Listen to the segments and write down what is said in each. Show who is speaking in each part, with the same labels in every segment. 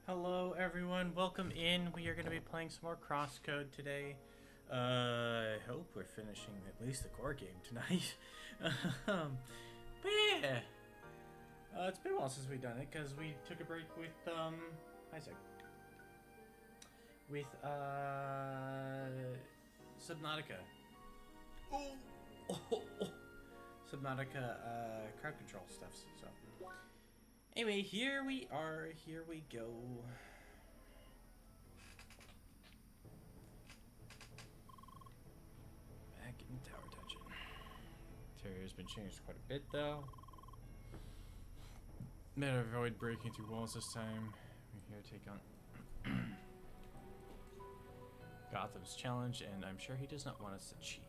Speaker 1: Hello everyone, welcome in. We are going to be playing some more CrossCode today. I hope we're finishing at least the core game tonight. But yeah, it's been a while since we've done it because we took a break with Isaac. With Subnautica. Subnautica crowd control stuff. So anyway, here we are. Here we go. Back in Tower Dungeon. Interior's been changed quite a bit, though. Better avoid breaking through walls this time. We're here to take on Gotham's challenge, and I'm sure he does not want us to cheat.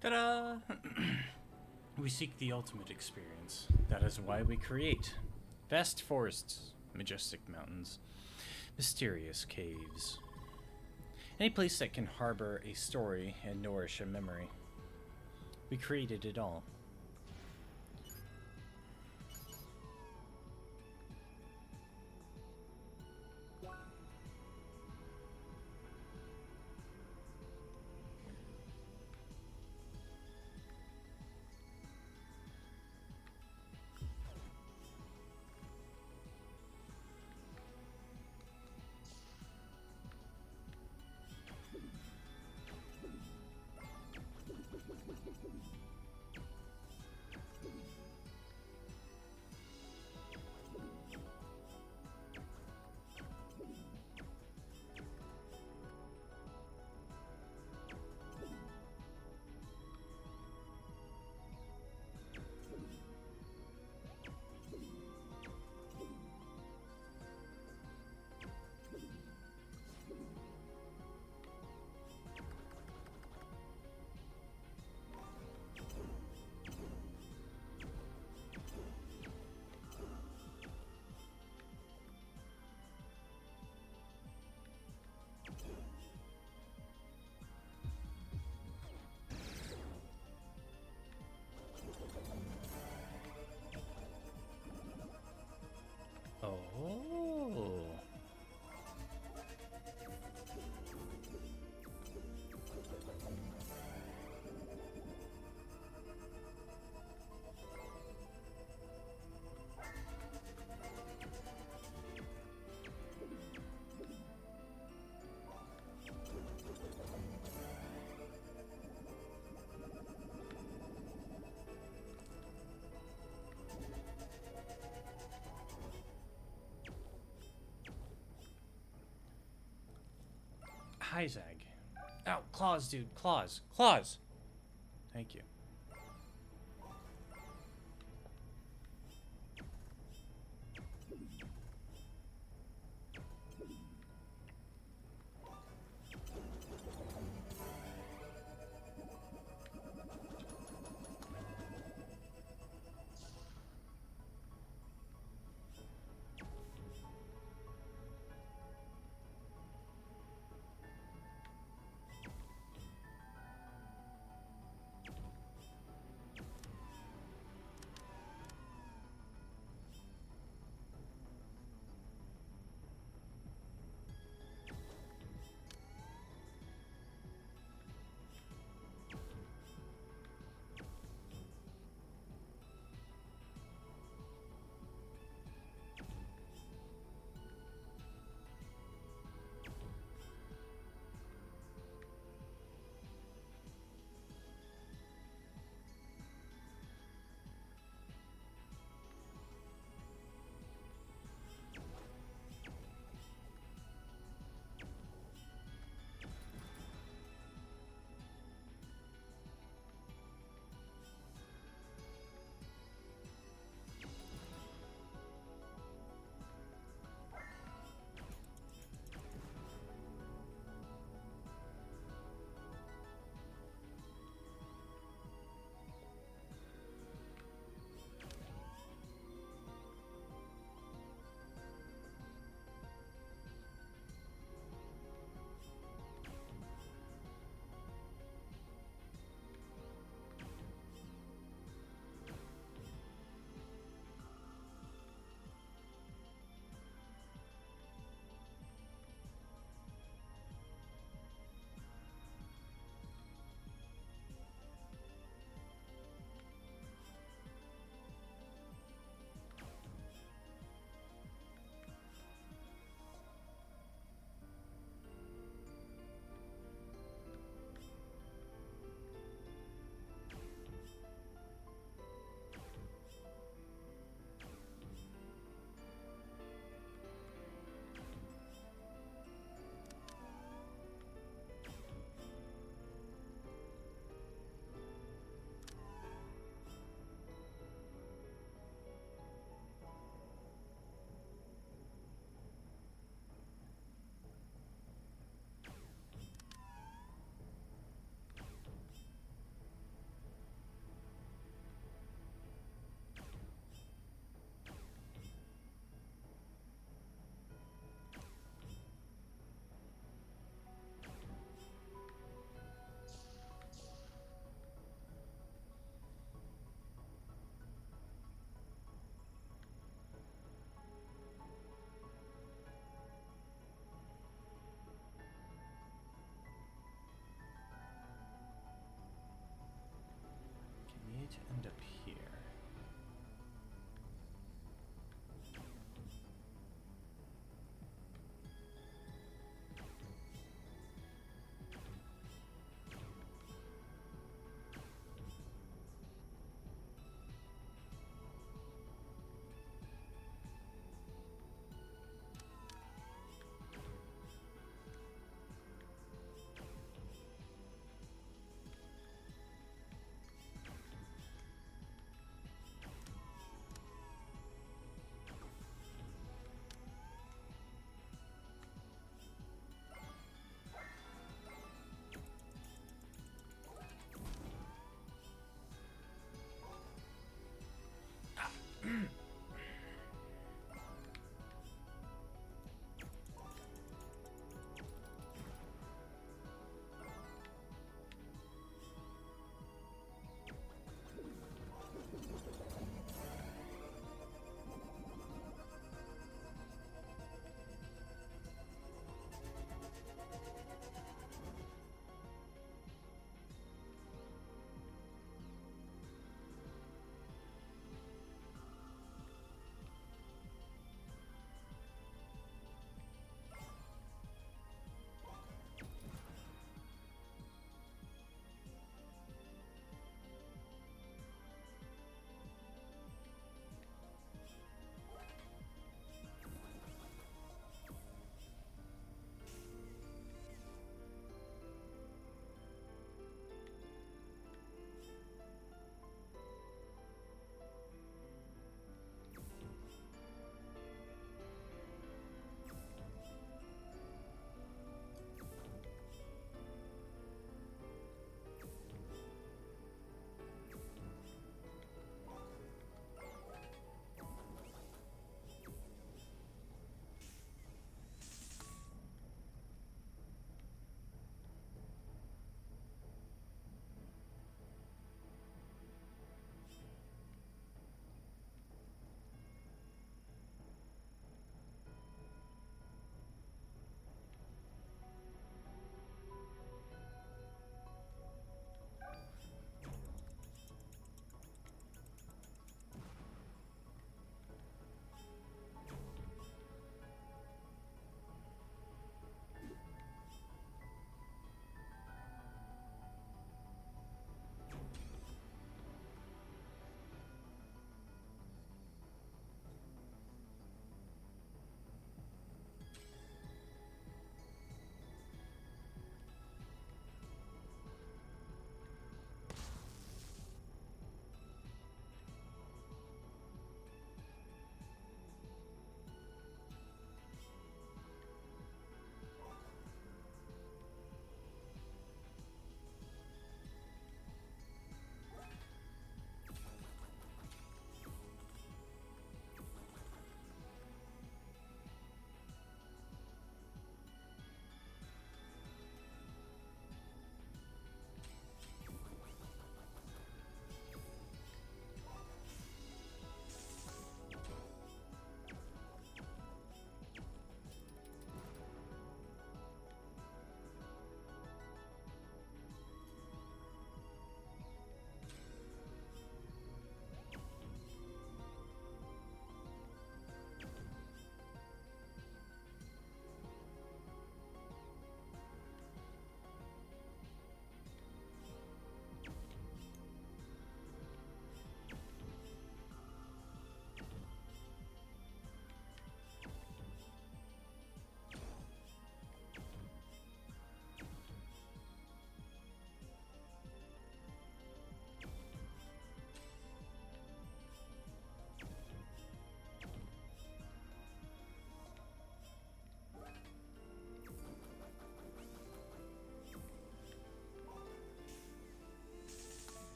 Speaker 1: Ta-da! We seek the ultimate experience. That is why we create. Vast forests, majestic mountains, mysterious caves. Any place that can harbor a story and nourish a memory. We created it all. Kaizag. Ow, claws, dude. Claws. Claws! Thank you.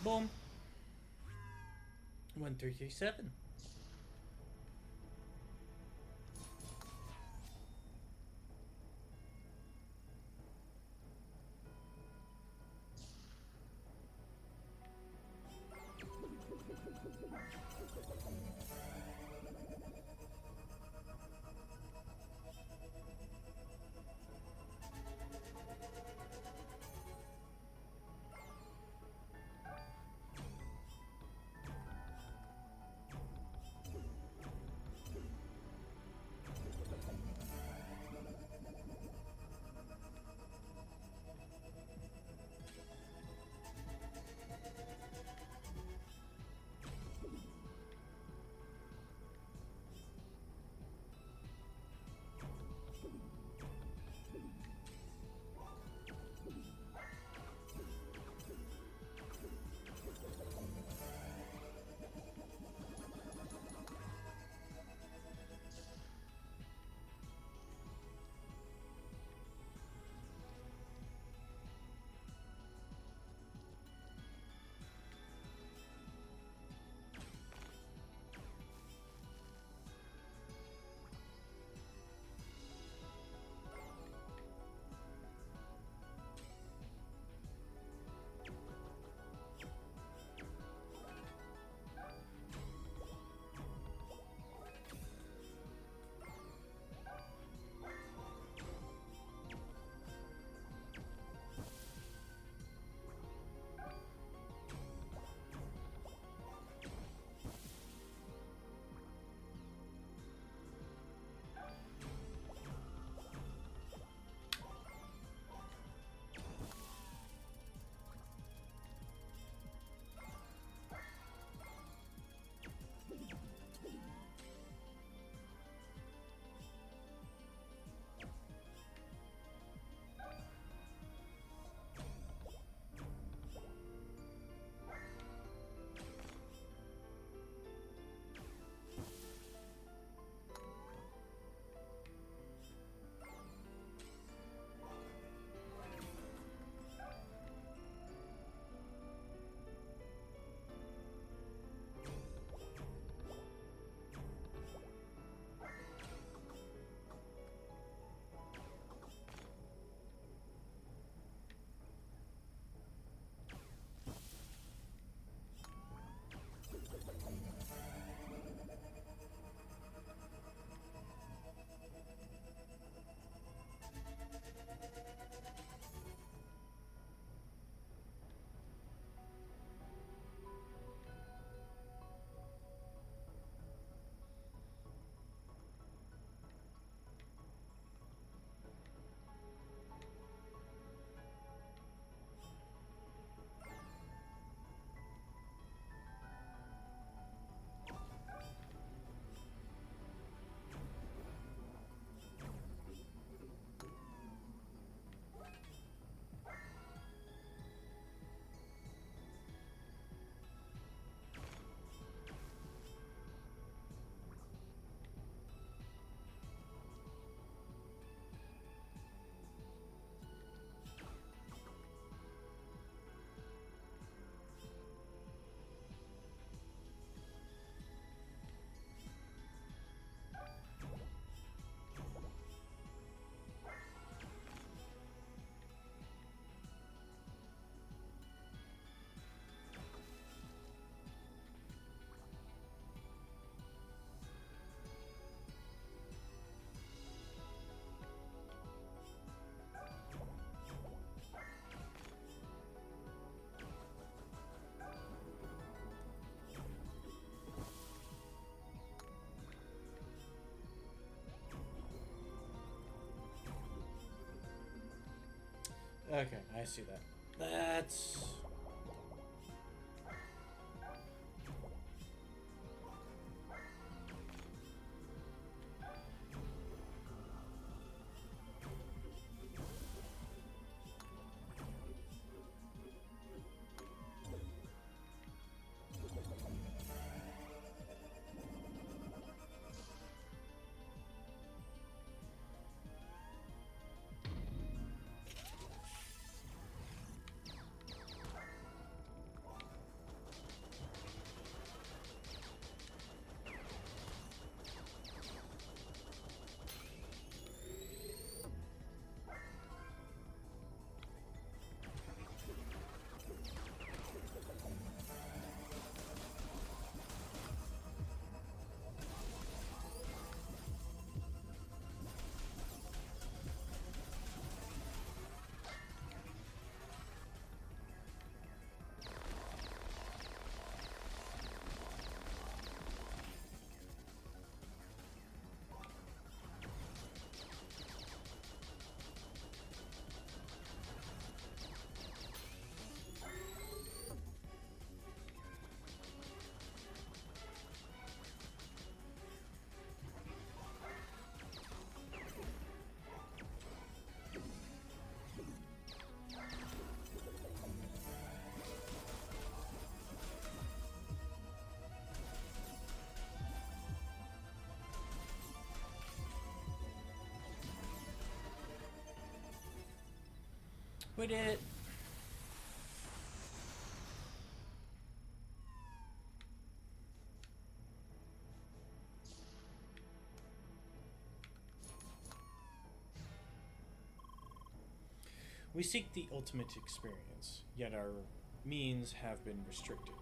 Speaker 1: Boom. 1337. Okay, I see that. That's... We did it! We seek the ultimate experience, yet our means have been restricted.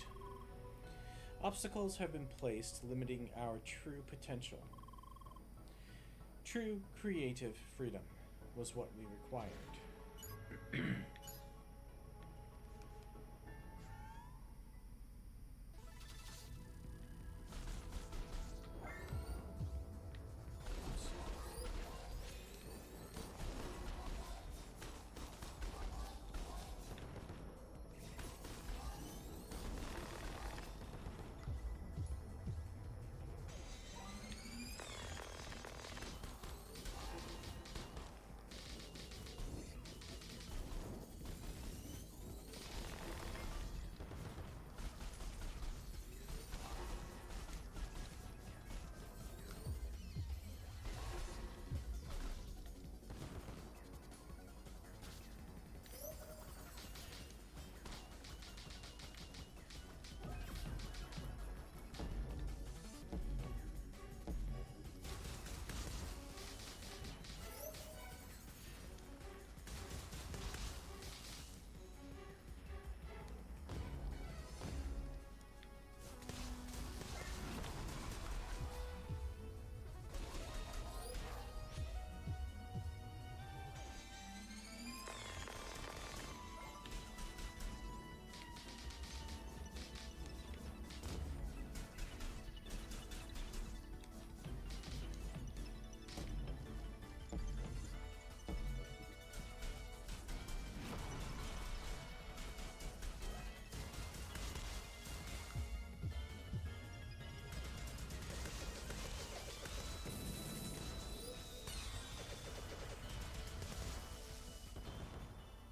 Speaker 1: Obstacles have been placed, limiting our true potential. True creative freedom was what we required.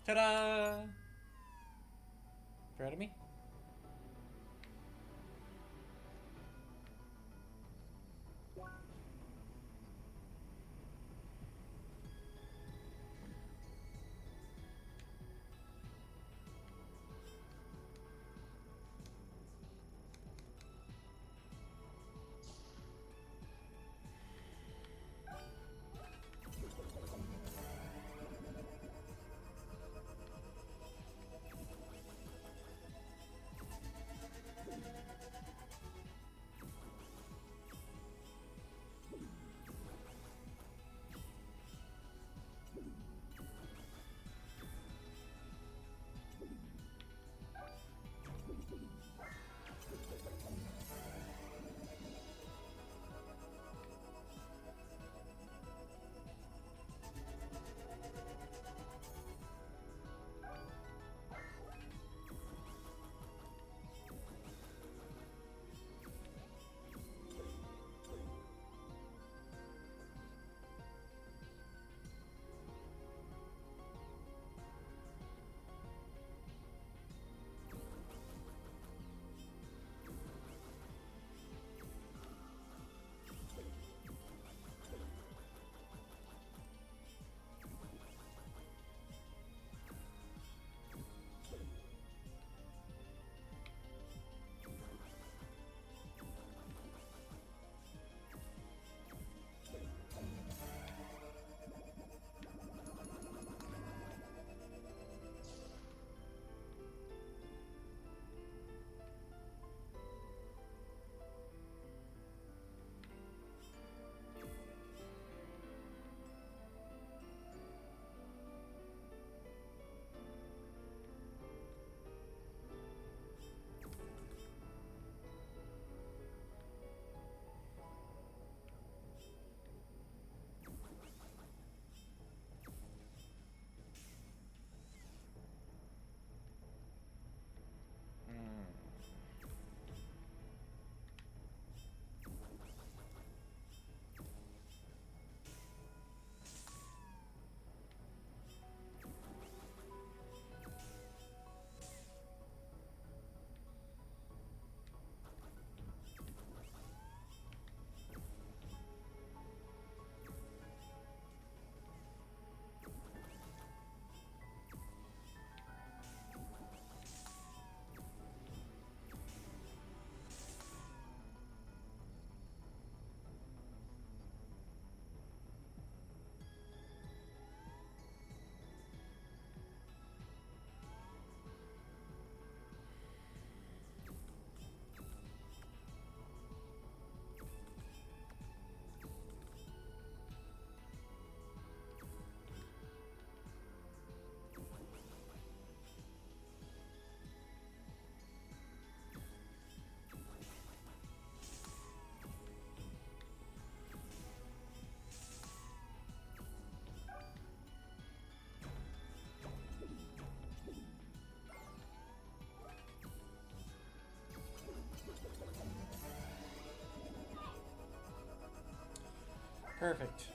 Speaker 1: Ta-da! Proud of me? Perfect.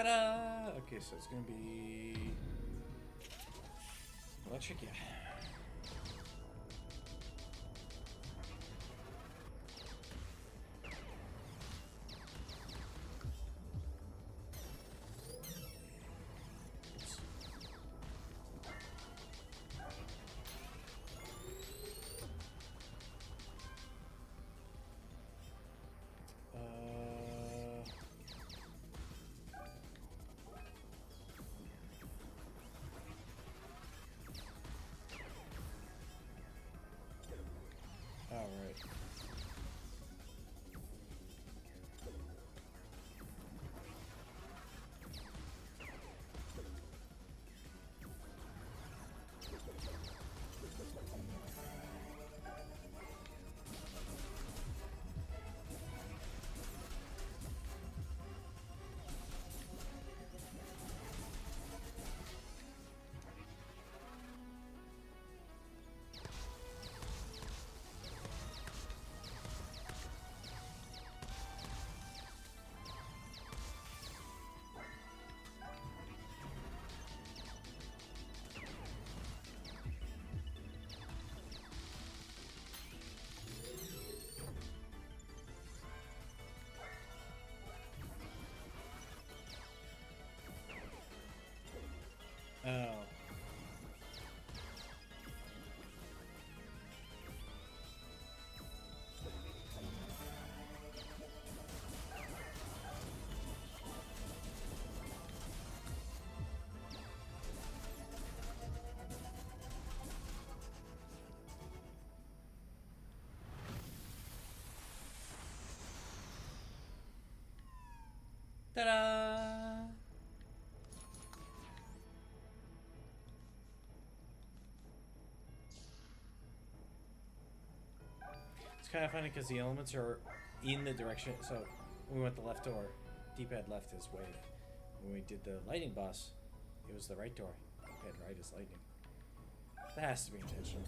Speaker 1: Ta-da! Okay, so it's gonna be electric, yeah. All right. Oh. Ta-da! It's kind of funny because the elements are in the direction. So when we went the left door, D-pad left is wave. When we did the lightning boss, it was the right door. D-pad right is lightning. That has to be intentional.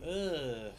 Speaker 2: Ugh.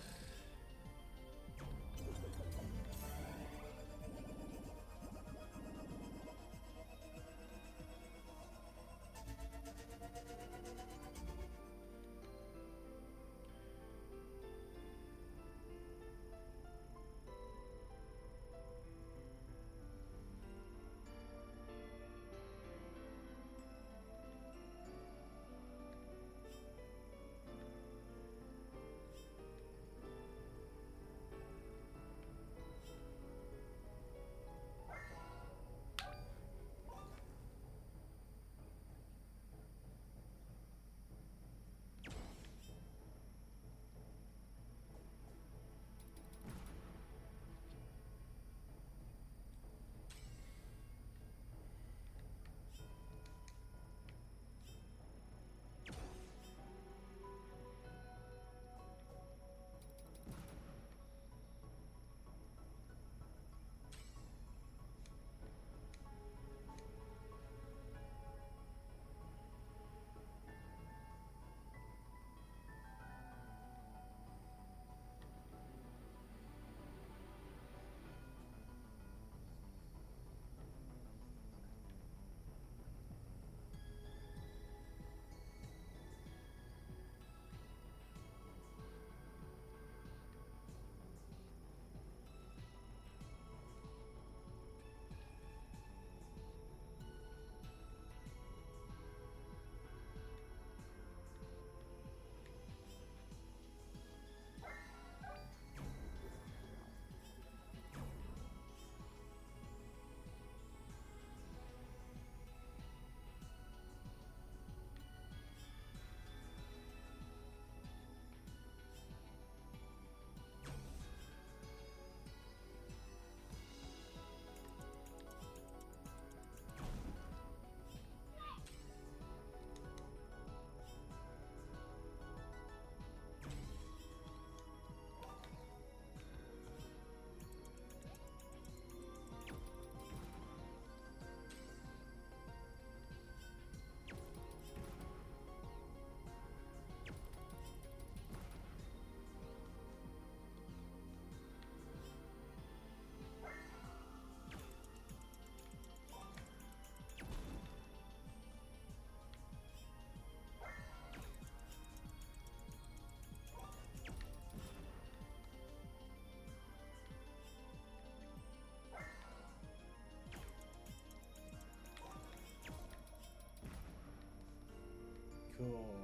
Speaker 1: cool.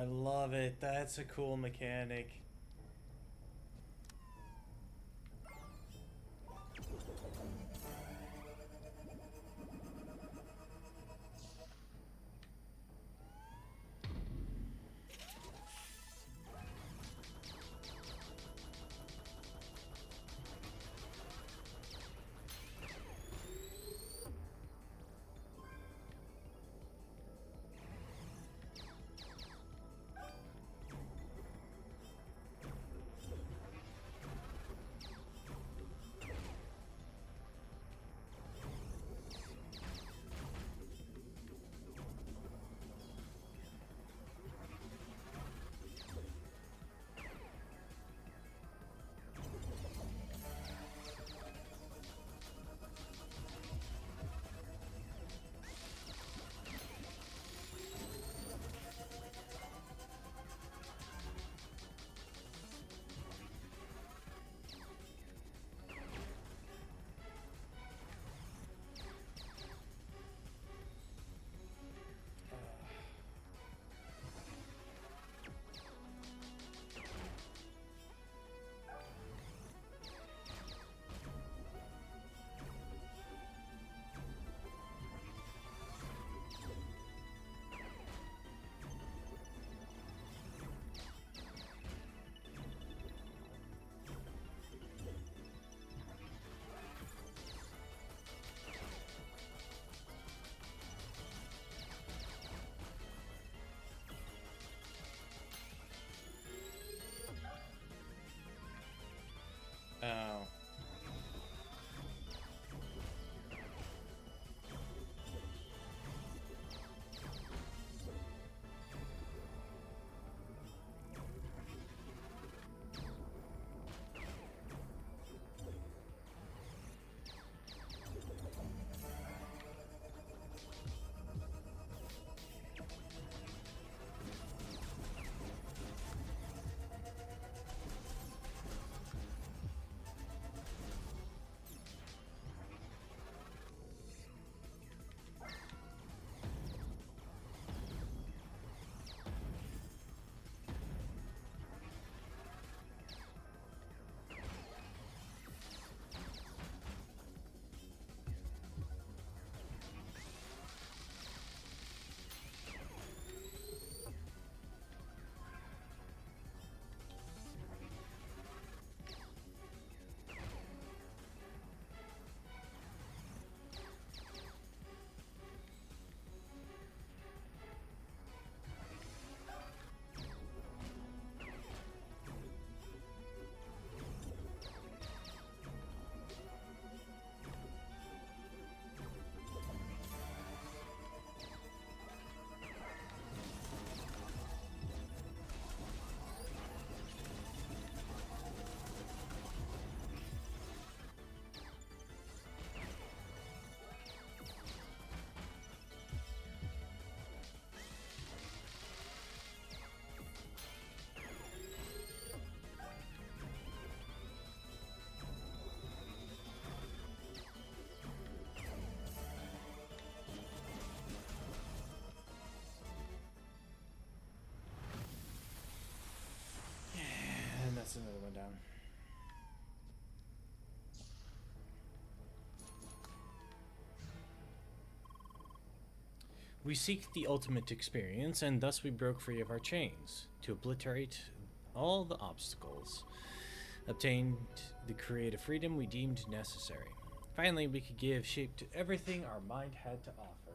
Speaker 1: I love it. That's a cool mechanic. We seek the ultimate experience, and thus we broke free of our chains to obliterate all the obstacles, obtained the creative freedom we deemed necessary. Finally, we could give shape to everything our mind had to offer.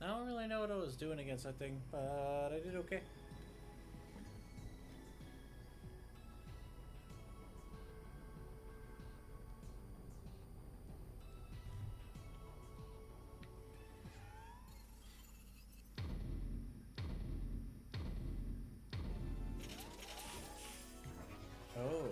Speaker 1: I don't really know what I was doing against that thing, but I did okay. Oh.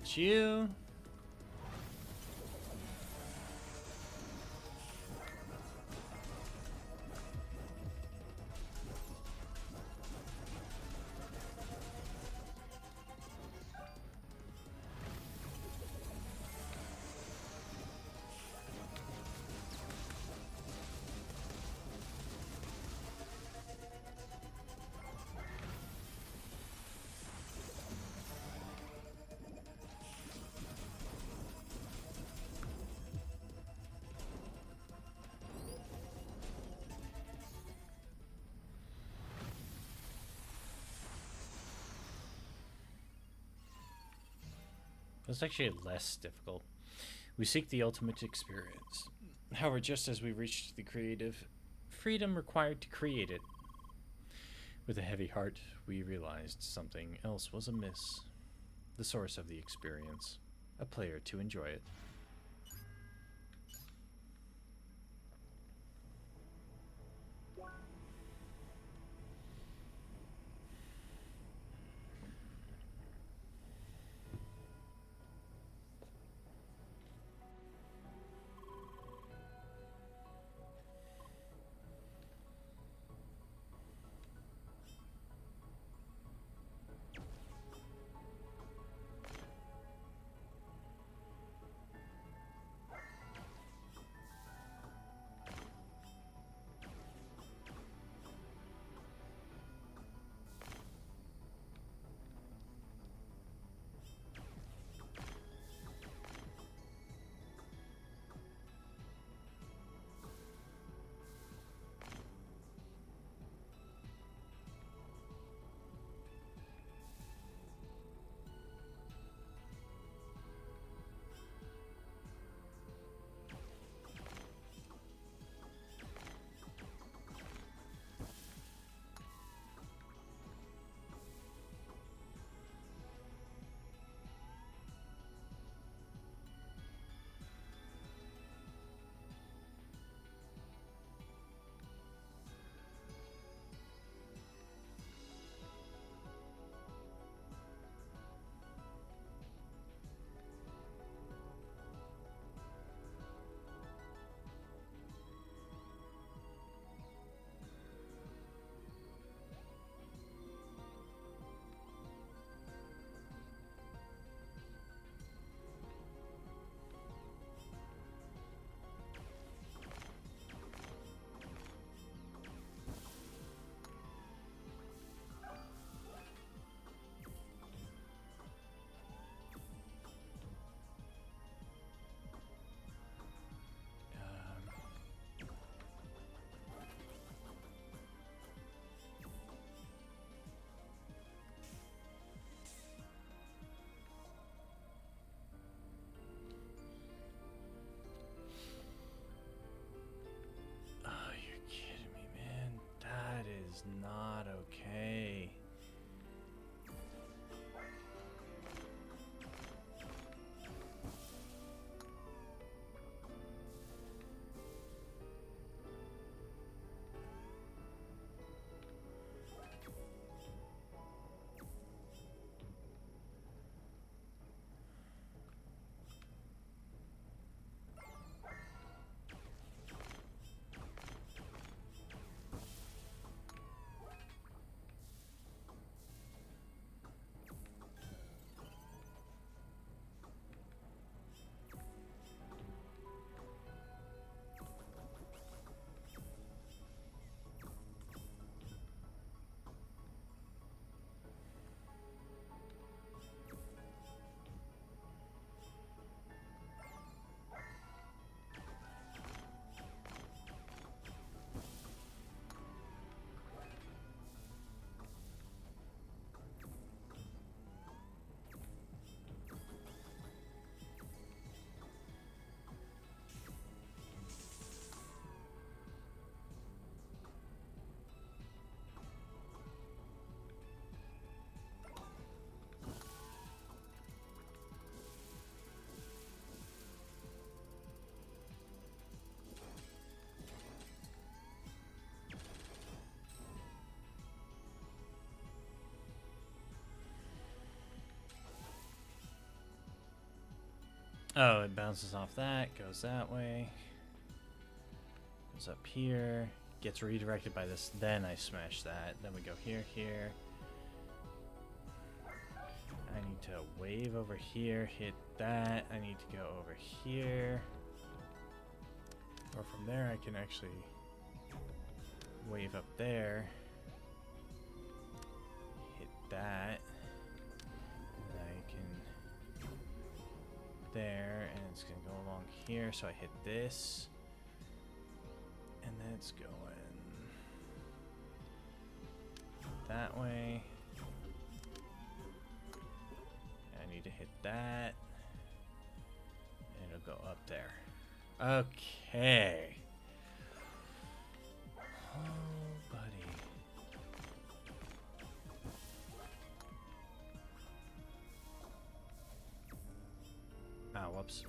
Speaker 1: It's you. It's actually less difficult. We seek the ultimate experience. However, just as we reached the creative freedom required to create it, with a heavy heart, we realized something else was amiss. The source of the experience. A player to enjoy it. Oh, it bounces off that, goes that way. Goes up here, gets redirected by this, then I smash that. Then we go here, here. I need to wave over here, hit that. I need to go over here. Or from there I can actually wave up there. Hit that. And I can there, and it's gonna go along here, so I hit this. And then it's going that way. I need to hit that. And it'll go up there. Okay. Oh, buddy. Ah, whoops.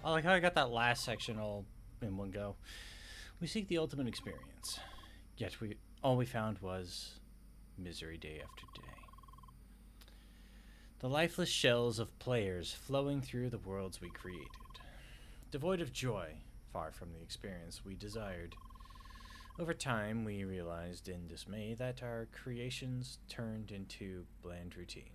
Speaker 1: I like how I got that last section all in one go. We seek the ultimate experience, yet all we found was misery day after day. The lifeless shells of players flowing through the worlds we created, devoid of joy, far from the experience we desired. Over time, we realized in dismay that our creations turned into bland routine.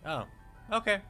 Speaker 1: Oh, okay.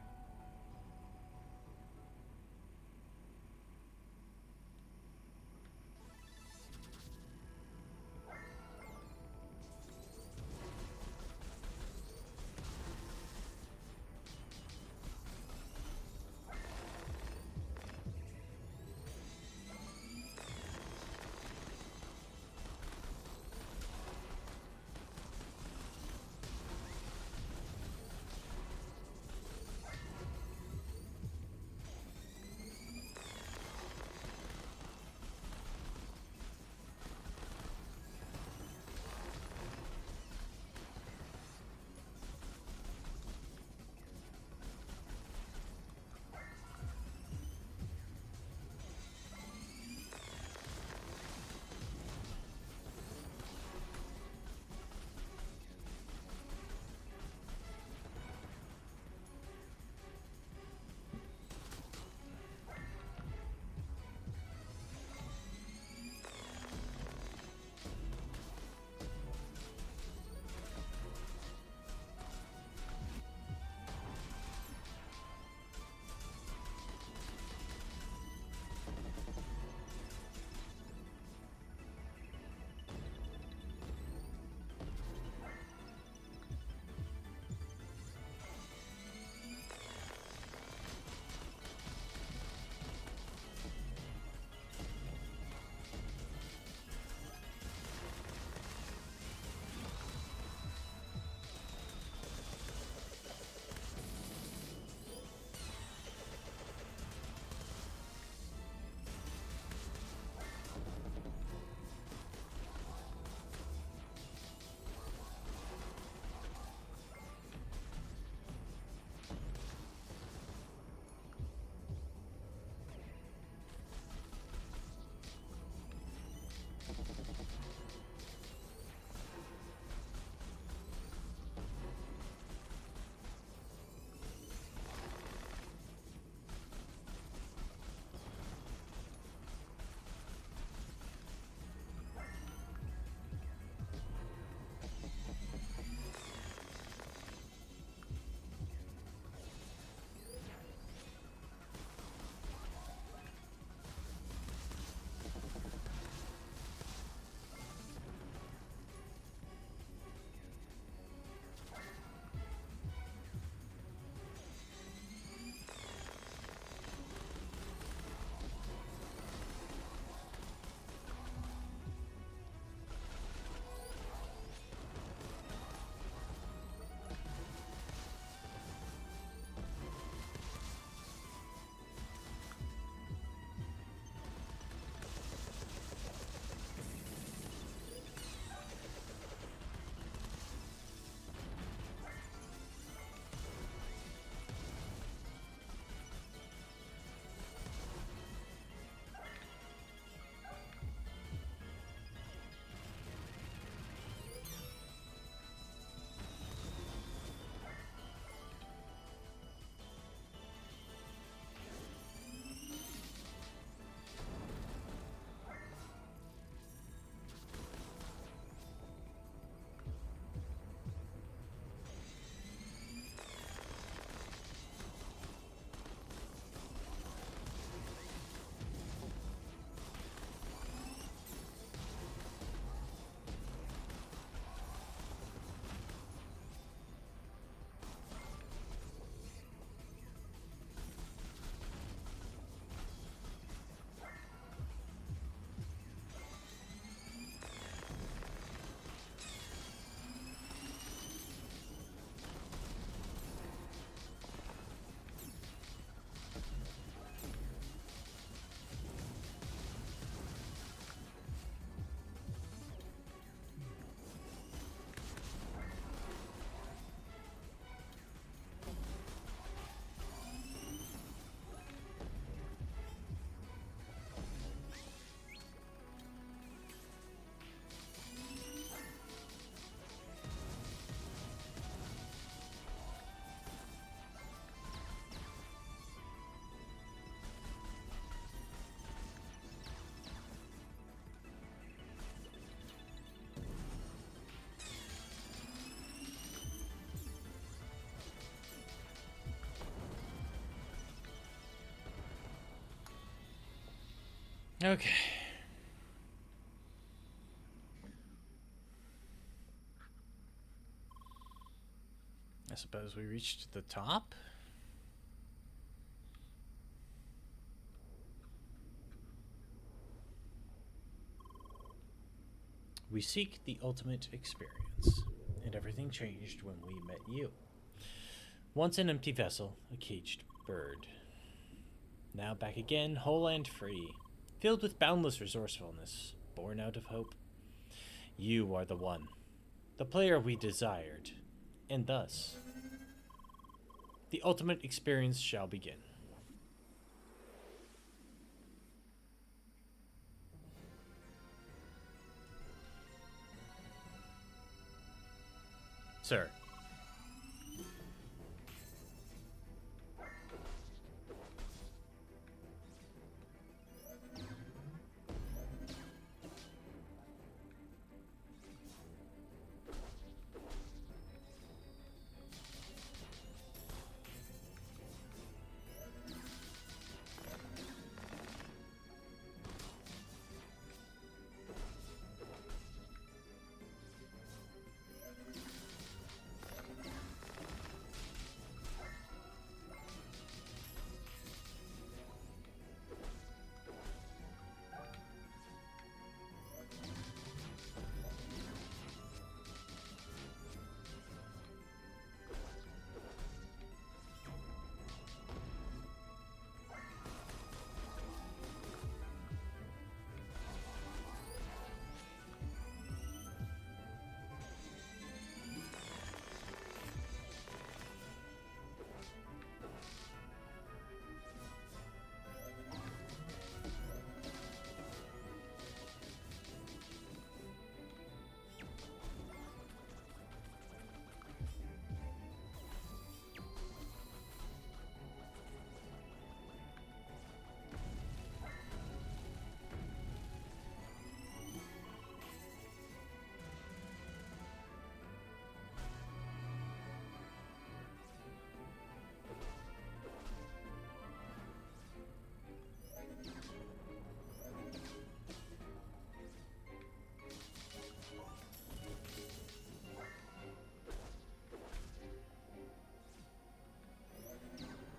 Speaker 1: Okay. I suppose we reached the top? We seek the ultimate experience, and everything changed when we met you. Once an empty vessel, a caged bird. Now back again, whole and free, filled with boundless resourcefulness, born out of hope. You are the one, the player we desired, and thus, the ultimate experience shall begin. Sir.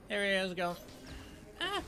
Speaker 1: There he is going. Ah!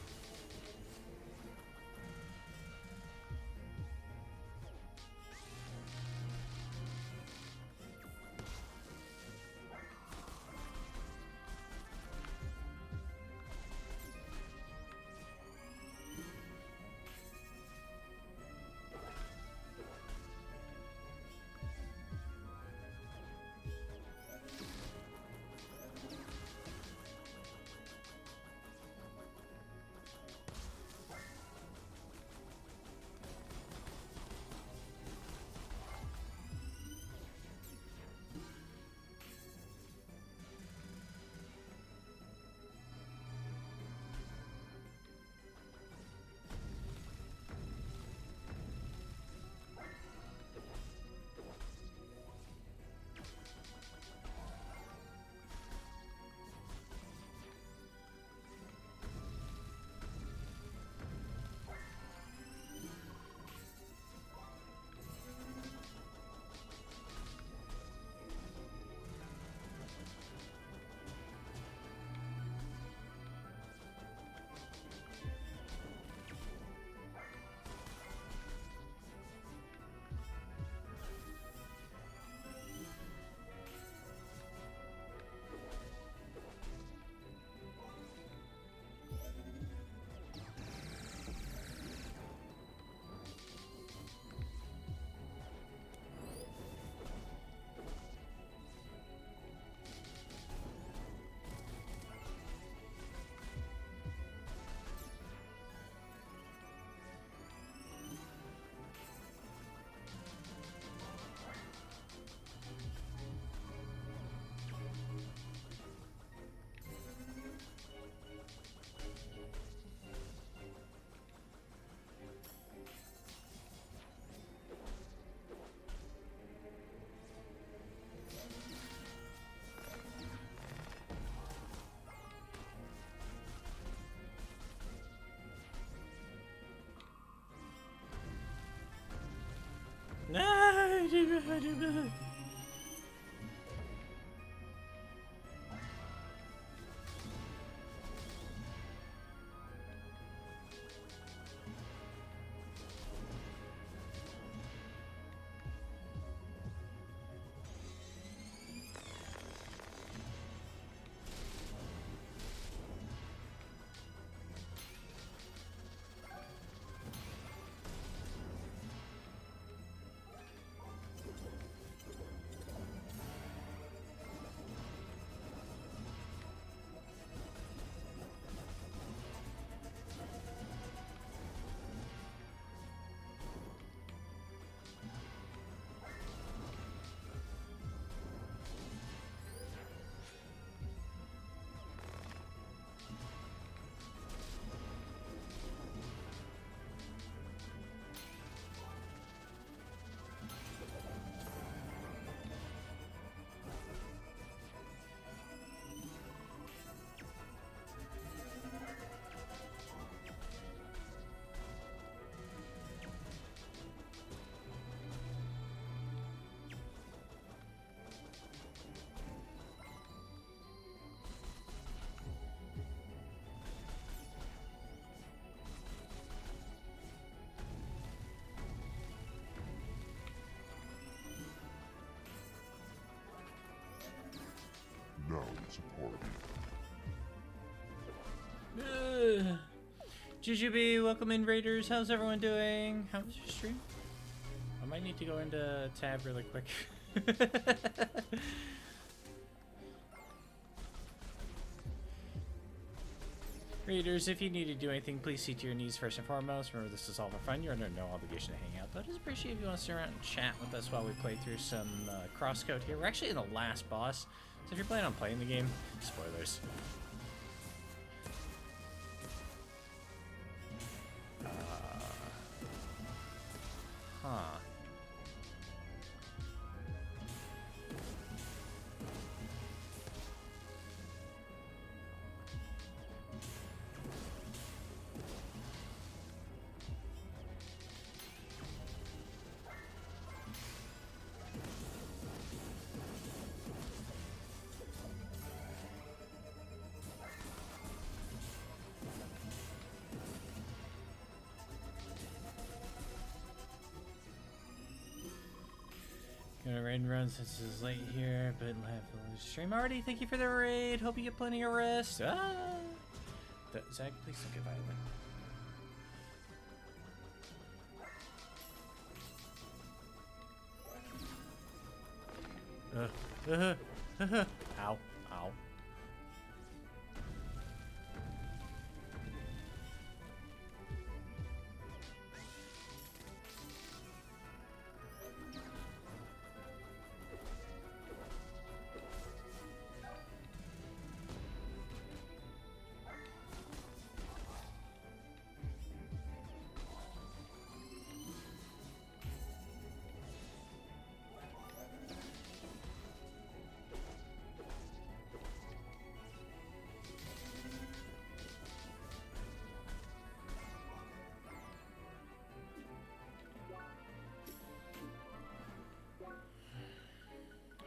Speaker 2: Now it's a party.
Speaker 1: Jujubee, welcome in, Raiders. How's everyone doing? How was your stream? I might need to go into tab really quick. Raiders, if you need to do anything, please see to your needs first and foremost. Remember, this is all for fun. You're under no obligation to hang out, but I just appreciate if you want to sit around and chat with us while we play through some CrossCode here. We're actually in the last boss, so if you're planning on playing the game, spoilers. Huh. Gonna raid and run since it's late here, but we'll have a stream already. Thank you for the raid. Hope you get plenty of rest. Ah! Zach, please don't get violent. Ow. Ow.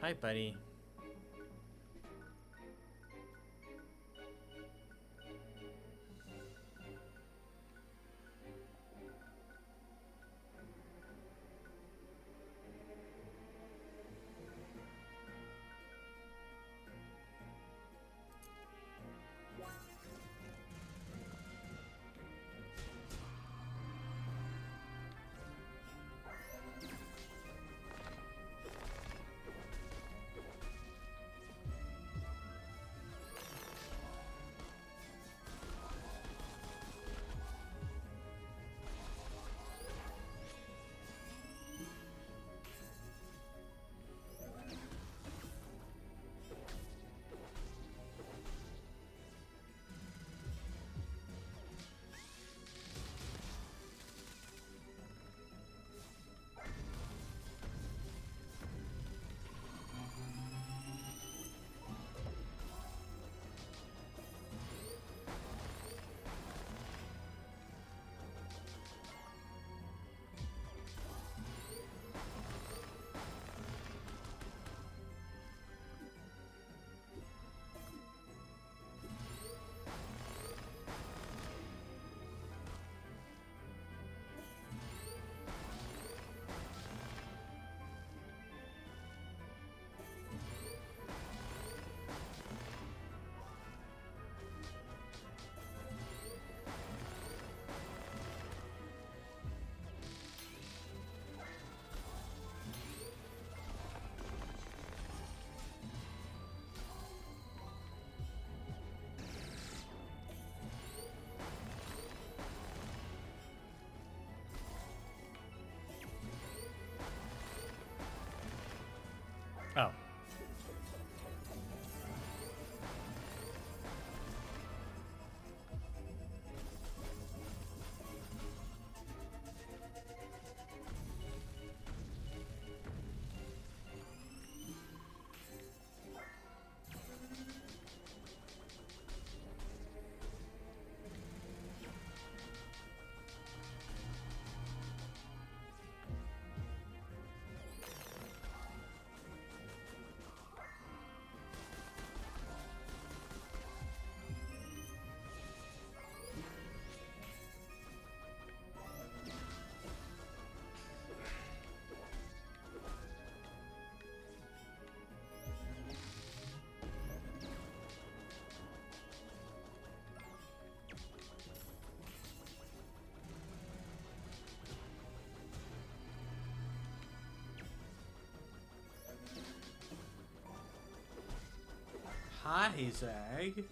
Speaker 1: Hi, buddy. Isaac.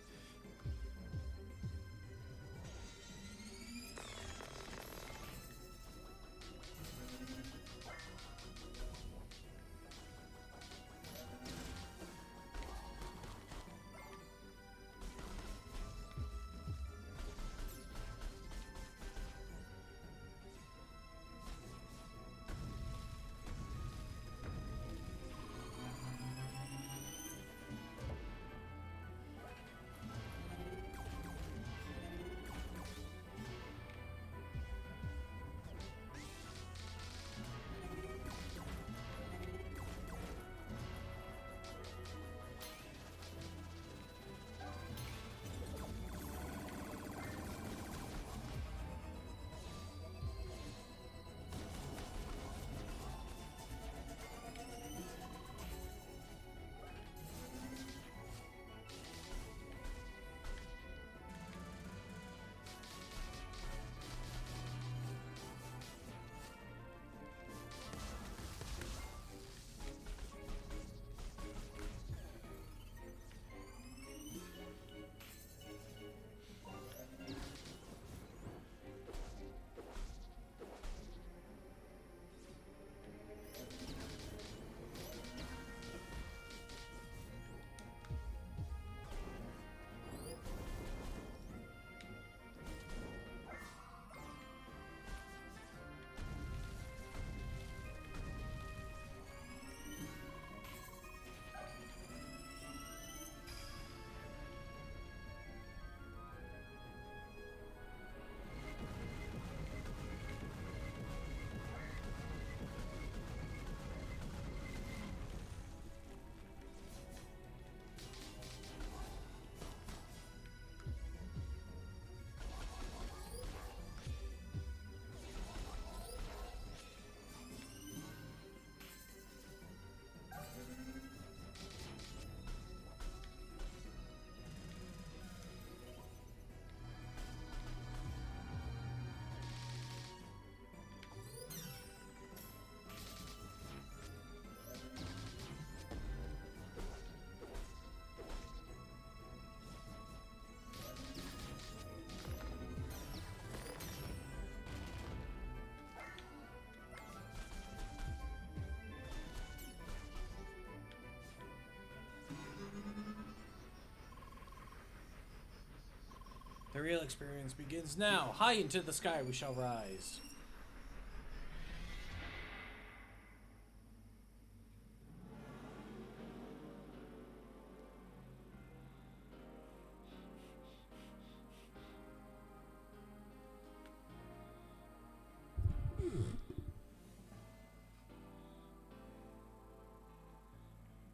Speaker 1: The real experience begins now. High into the sky we shall rise.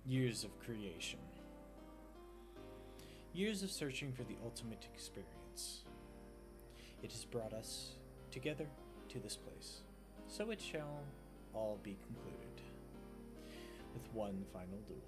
Speaker 1: Years of creation. Years of searching for the ultimate experience. It has brought us together to this place, so it shall all be concluded with one final duel.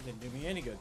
Speaker 1: Didn't do me any good.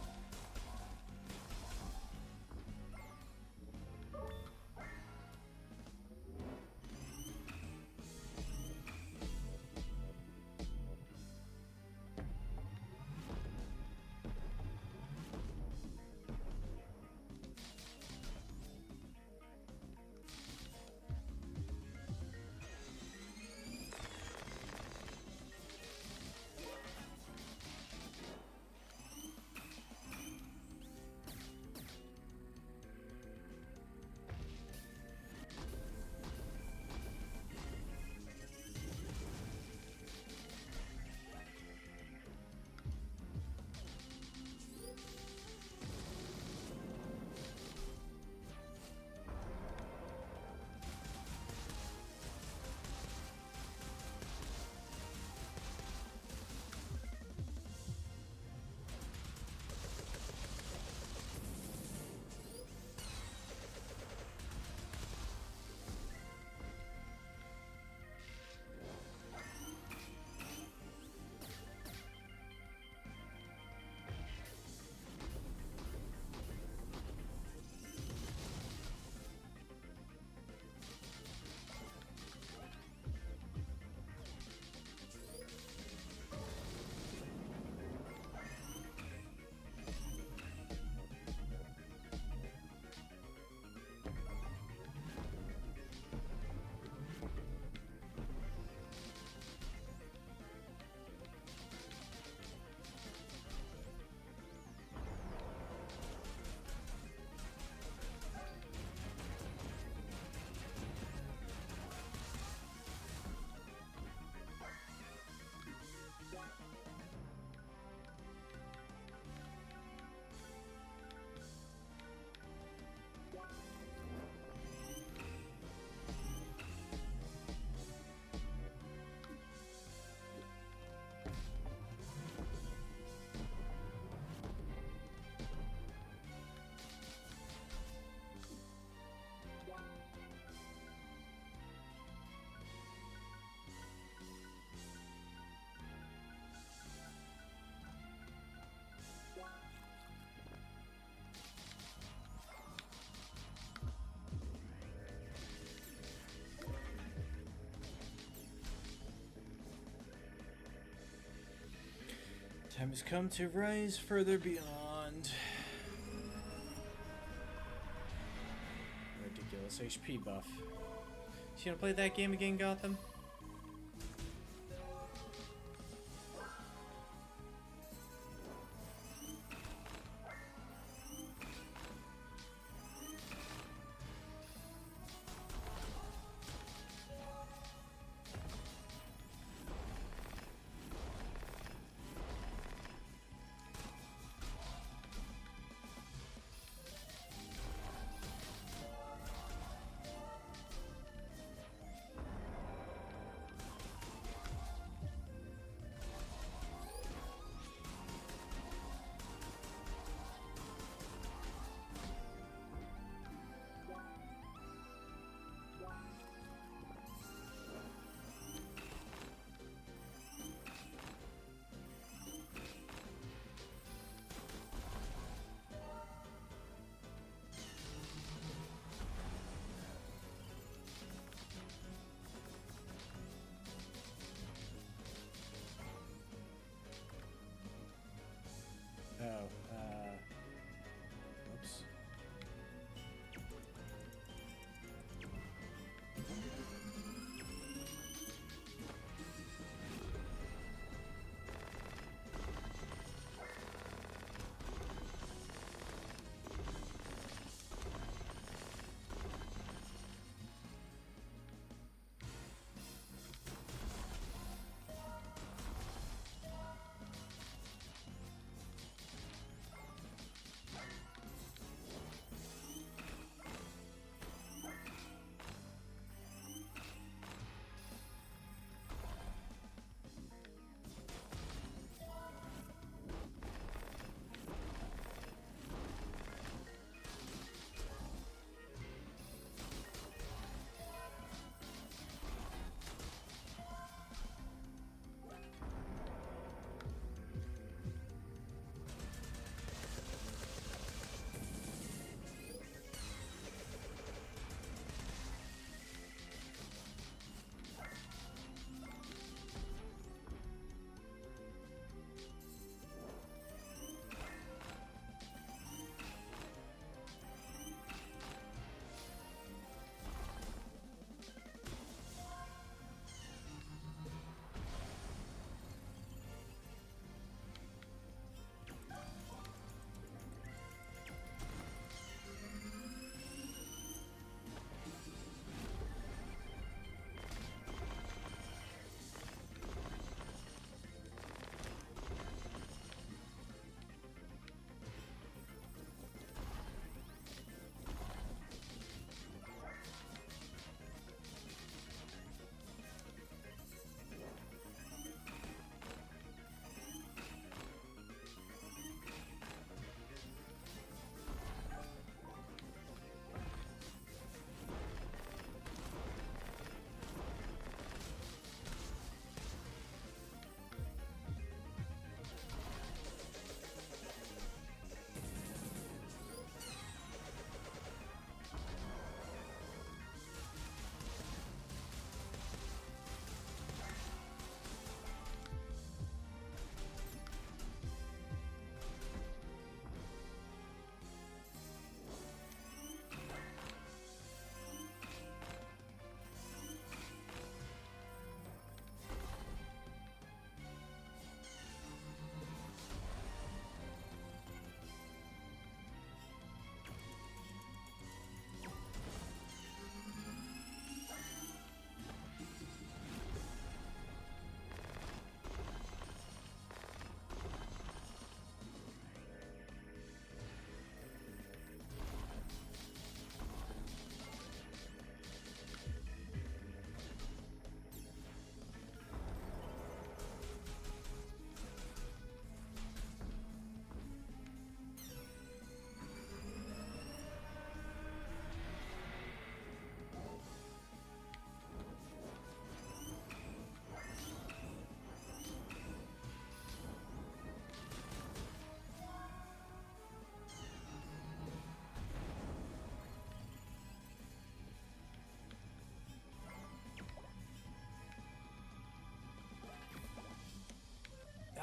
Speaker 1: Time has come to rise further beyond. Ridiculous HP buff. So you gonna play that game again, Gotham?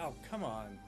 Speaker 1: Oh, come on.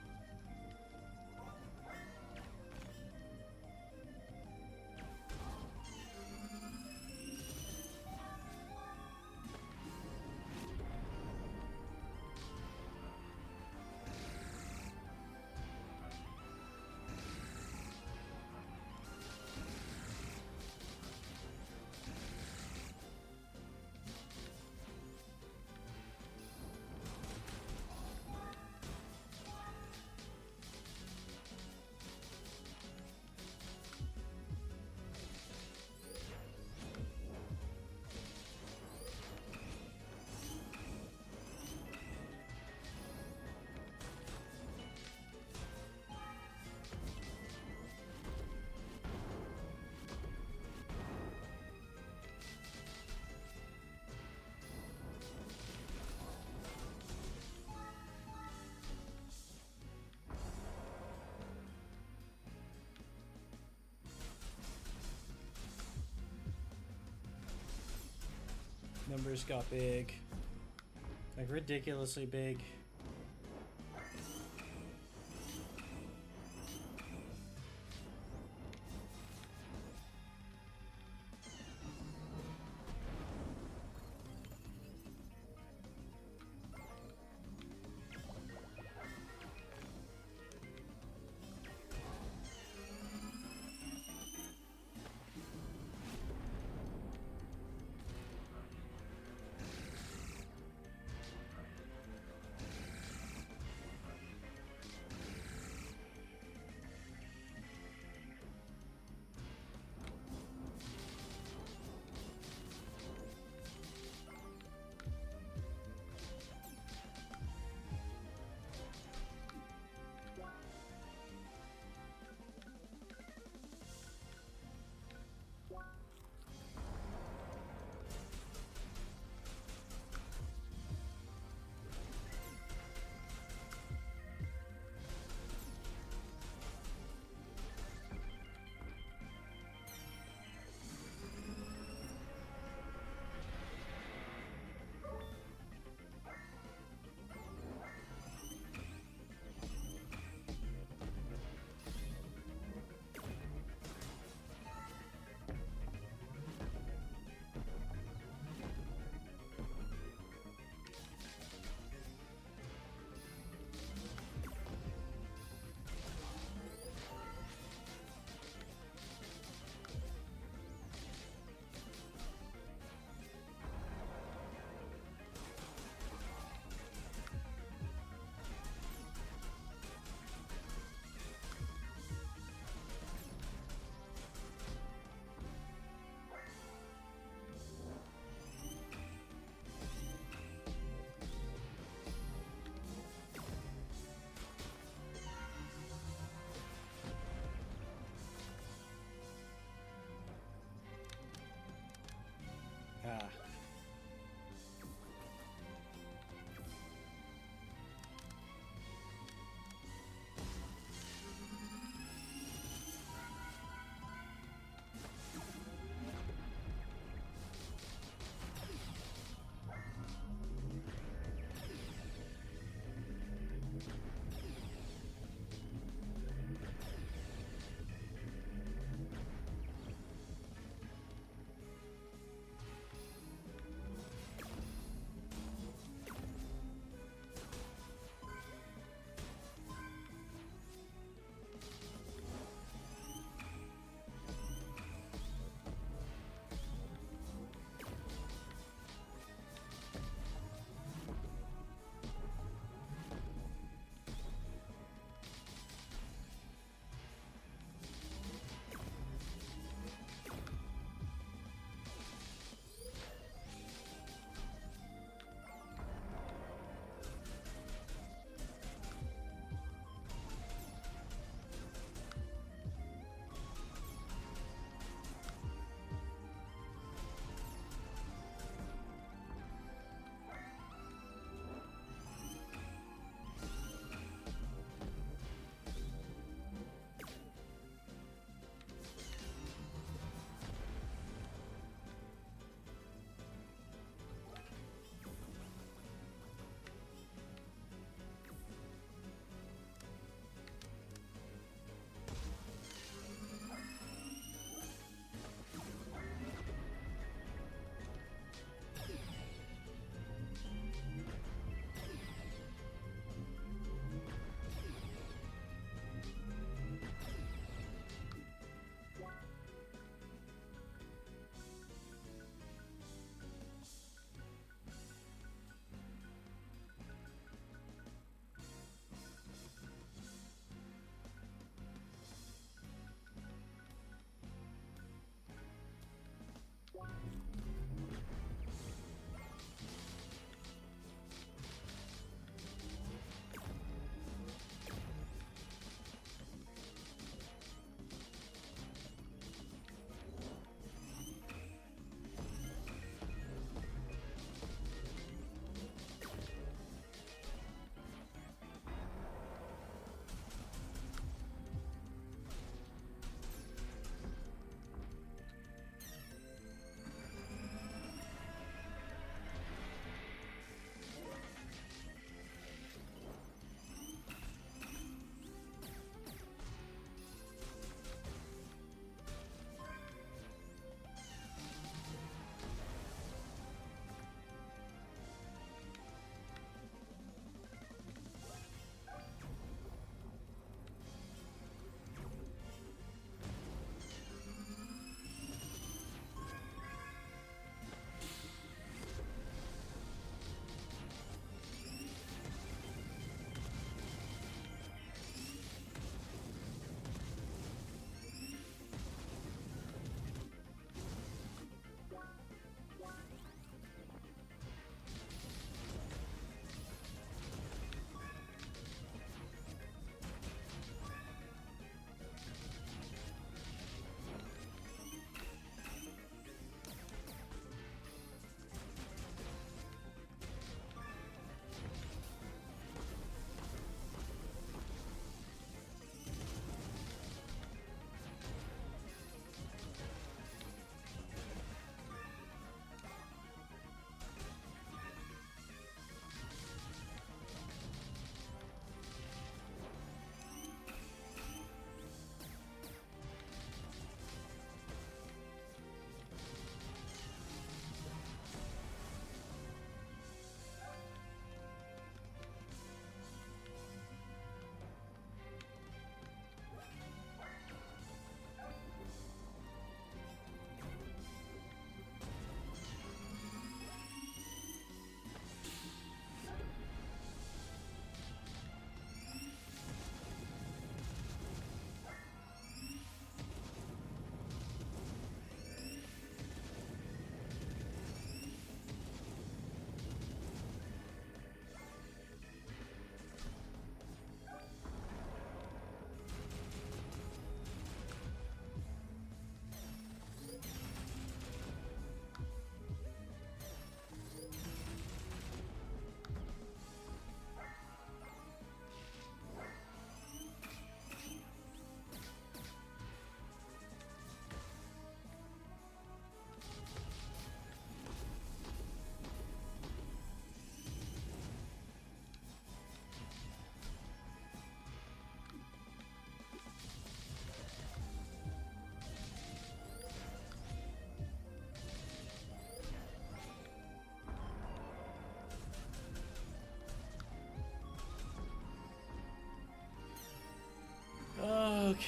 Speaker 1: Numbers got big. Like, ridiculously big.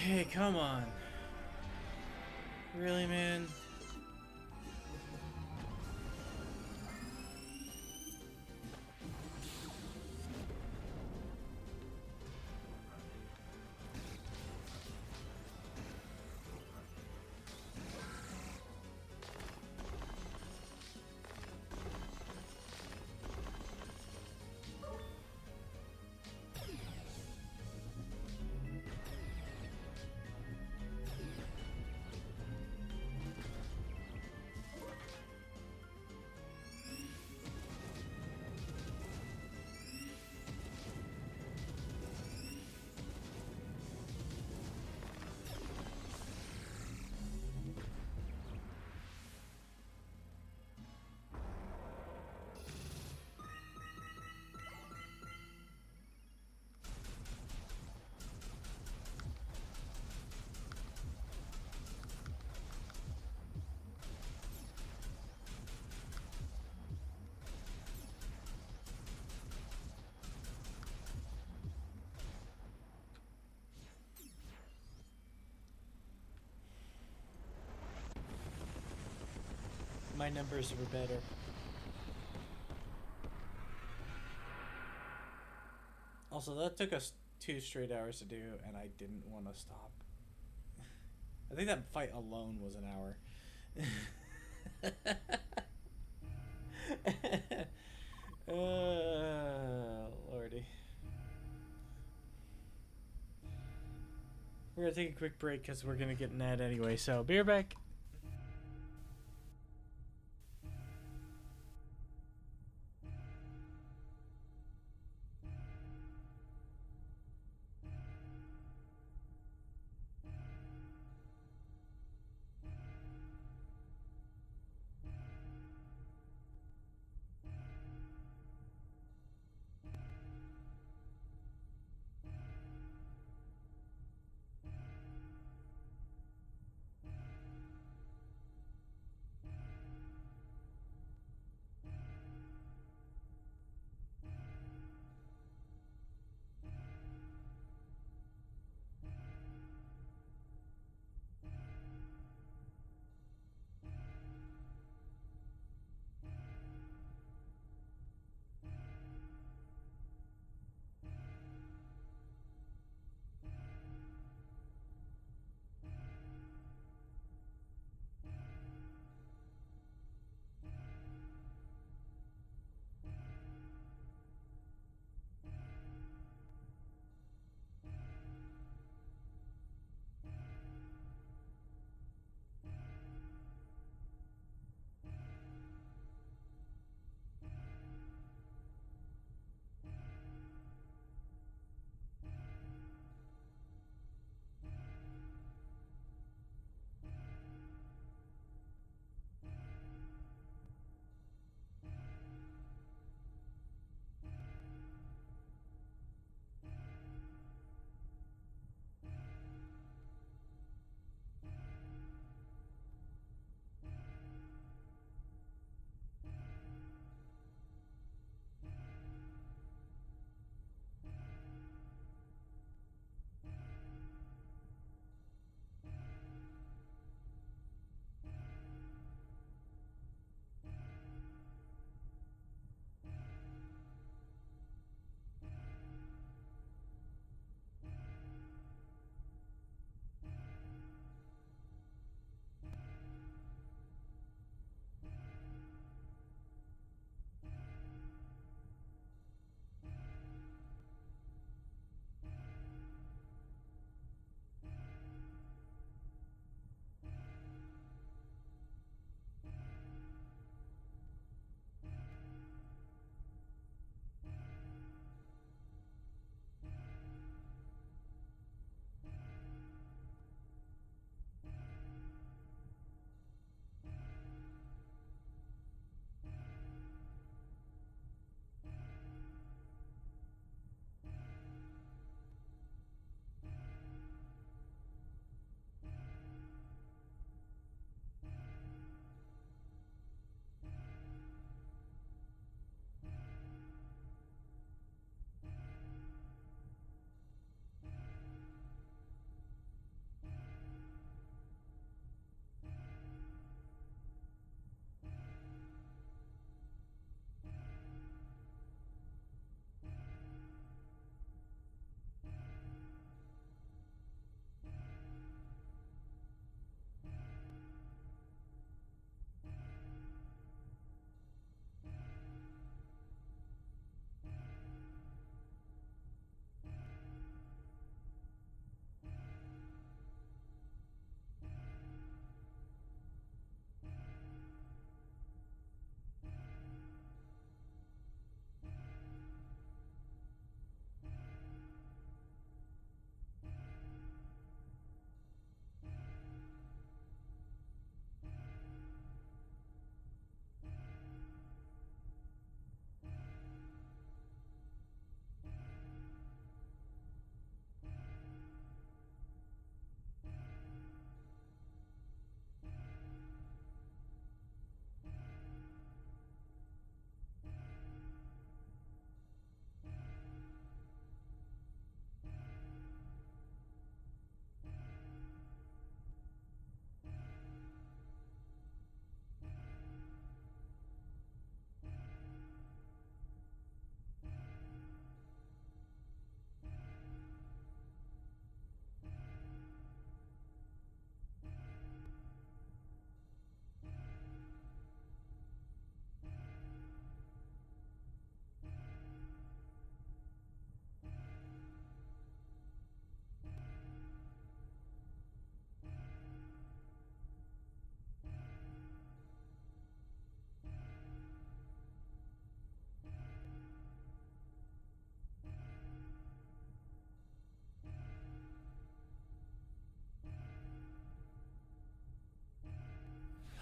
Speaker 1: Okay, come on. Really, man? My numbers were better. Also, that took us 2 straight hours to do, and I didn't want to stop. I think that fight alone was an hour. Lordy. We're gonna take a quick break because we're gonna get an ad anyway, so be right back.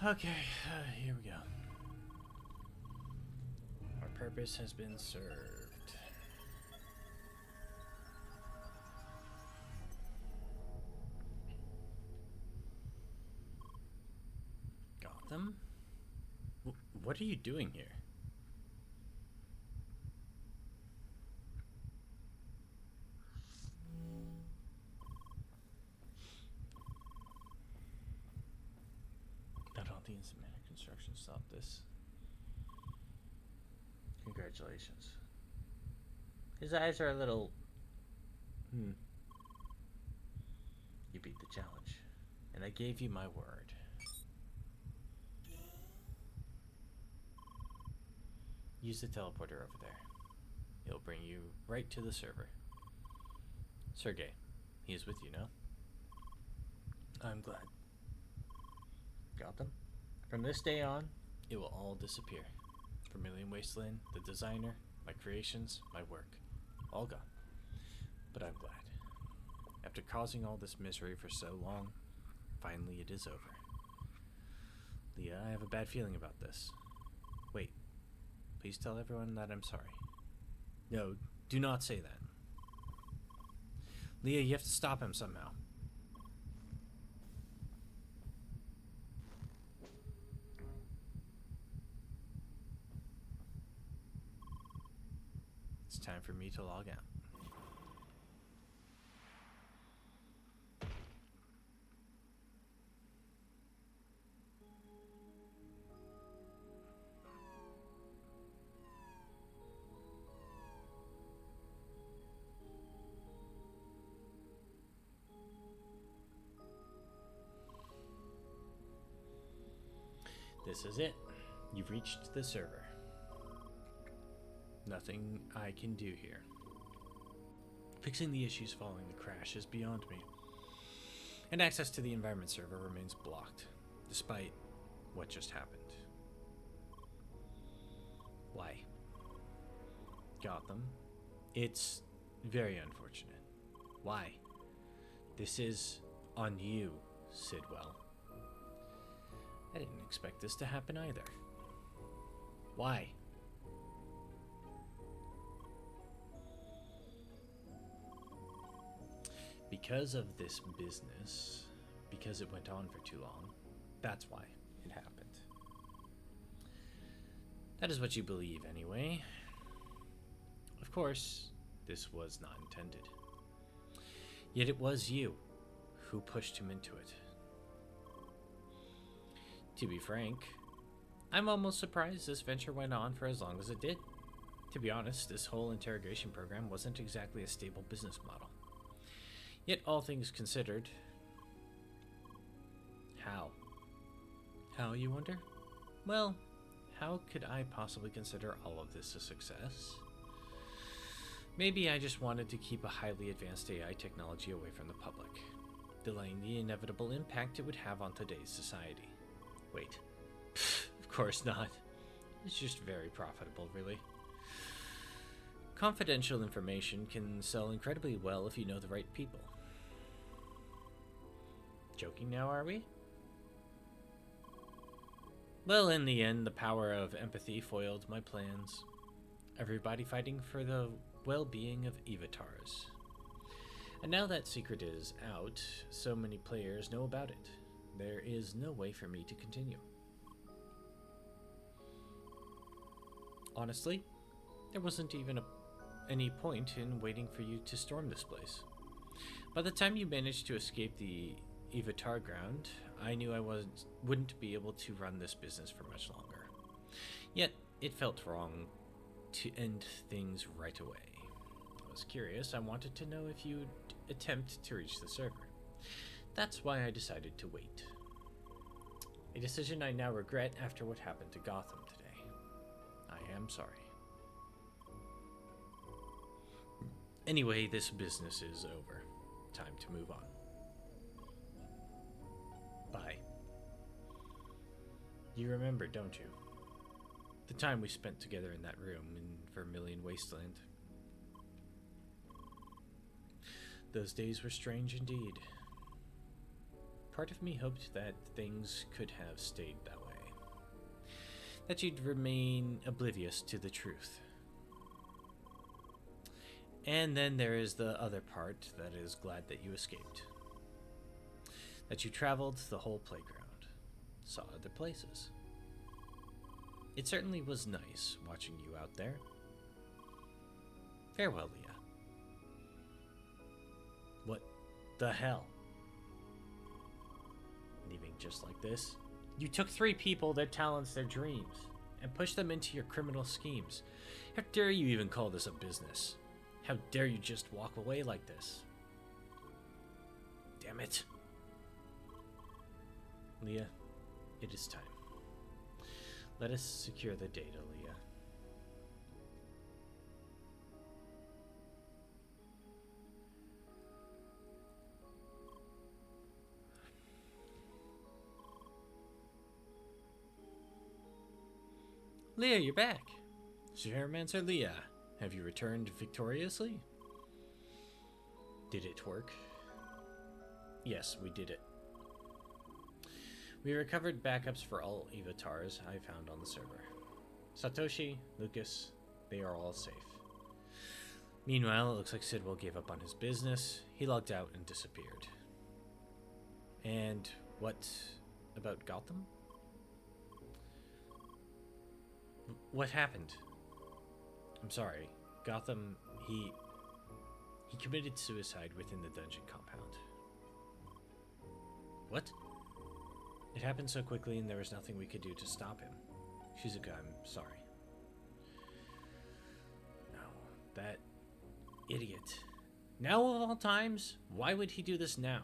Speaker 1: Okay, here we go. Our purpose has been served. Gotham? What are you doing here? I don't think Cinematic Construction stopped this. Congratulations. His eyes are a little... You beat the challenge. And I gave you my word. Use the teleporter over there. It'll bring you right to the server. Sergey, he is with you now. I'm glad. Gotham? From this day on, it will all disappear. Vermilion Wasteland, the designer, my creations, my work. All gone. But I'm glad. After causing all this misery for so long, finally it is over. Leah, I have a bad feeling about this. Wait. Please tell everyone that I'm sorry. No, do not say that. Leah, you have to stop him somehow. It's time for me to log out. This is it. You've reached the server. Nothing I can do here. Fixing the issues following the crash is beyond me. And access to the environment server remains blocked, despite what just happened. Why? Gotham? It's very unfortunate. Why? This is on you, Sidwell. I didn't expect this to happen either. Why? Because of this business, because it went on for too long, that's why it happened. That is what you believe anyway. Of course, this was not intended. Yet it was you who pushed him into it. To be frank, I'm almost surprised this venture went on for as long as it did. To be honest, this whole interrogation program wasn't exactly a stable business model. Yet, all things considered... How? How, you wonder? Well, how could I possibly consider all of this a success? Maybe I just wanted to keep a highly advanced AI technology away from the public, delaying the inevitable impact it would have on today's society. Wait. Of course not. It's just very profitable, really. Confidential information can sell incredibly well if you know the right people. Joking now, are we? Well, in the end, the power of empathy foiled my plans. Everybody fighting for the well-being of Evatars. And now that secret is out, so many players know about it. There is no way for me to continue. Honestly, there wasn't even any point in waiting for you to storm this place. By the time you managed to escape the Evatar ground, I knew I wouldn't be able to run this business for much longer. Yet, it felt wrong to end things right away. I was curious. I wanted to know if you'd attempt to reach the server. That's why I decided to wait. A decision I now regret after what happened to Gotham today. I am sorry. Anyway, this business is over. Time to move on. Bye. You remember, don't you? The time we spent together in that room in Vermilion Wasteland. Those days were strange indeed. part of me hoped that things could have stayed that way. That you'd remain oblivious to the truth. And then there is the other part that is glad that you escaped. That you traveled the whole playground, saw other places. It certainly was nice watching you out there. Farewell, Leah. What the hell? Leaving just like this? You took 3 people, their talents, their dreams, and pushed them into your criminal schemes. How dare you even call this a business? How dare you just walk away like this? Damn it. Leah, it is time. Let us secure the data, Leah. Leah, you're back. Sherimancer Leah, have you returned victoriously? Did it work? Yes, we did it. We recovered backups for all avatars I found on the server. Satoshi, Lucas, they are all safe. Meanwhile, it looks like Sidwell gave up on his business. He logged out and disappeared. And what about Gotham? What happened? I'm sorry. Gotham, he committed suicide within the dungeon compound. What? It happened so quickly and there was nothing we could do to stop him. Shizuka, I'm sorry. No, that idiot. Now of all times? Why would he do this now?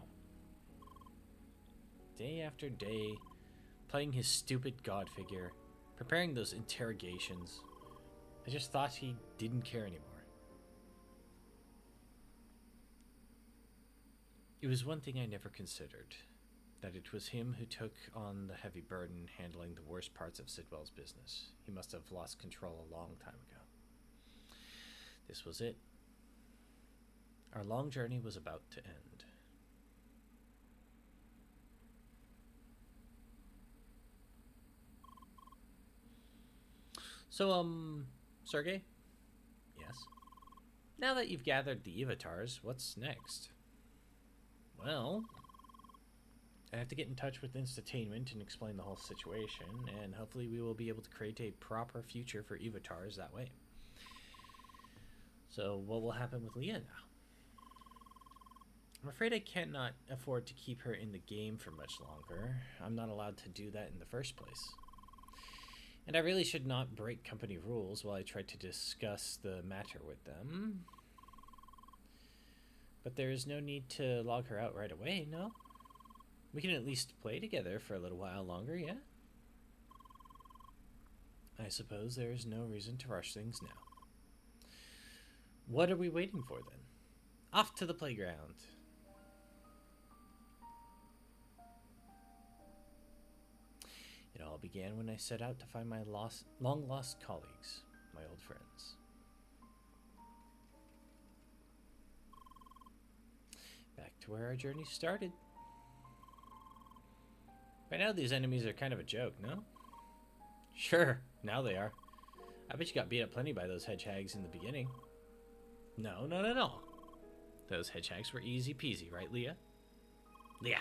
Speaker 1: Day after day, playing his stupid god figure, preparing those interrogations. I just thought he didn't care anymore. It was one thing I never considered. That it was him who took on the heavy burden handling the worst parts of Sidwell's business. He must have lost control a long time ago. This was it. Our long journey was about to end. So, Sergey? Yes? Now that you've gathered the avatars, what's next? Well, I have to get in touch with Instatainment and explain the whole situation, and hopefully we will be able to create a proper future for avatars that way. So, what will happen with Leah now? I'm afraid I cannot afford to keep her in the game for much longer. I'm not allowed to do that in the first place. And I really should not break company rules while I try to discuss the matter with them. But there is no need to log her out right away, no? We can at least play together for a little while longer, yeah? I suppose there is no reason to rush things now. What are we waiting for, then? Off to the playground. It all began when I set out to find my long-lost colleagues, my old friends. Back to where our journey started. By now, these enemies are kind of a joke, no? Sure, now they are. I bet you got beat up plenty by those hedgehogs in the beginning. No, not at all. Those hedgehogs were easy peasy, right, Leah? Leah!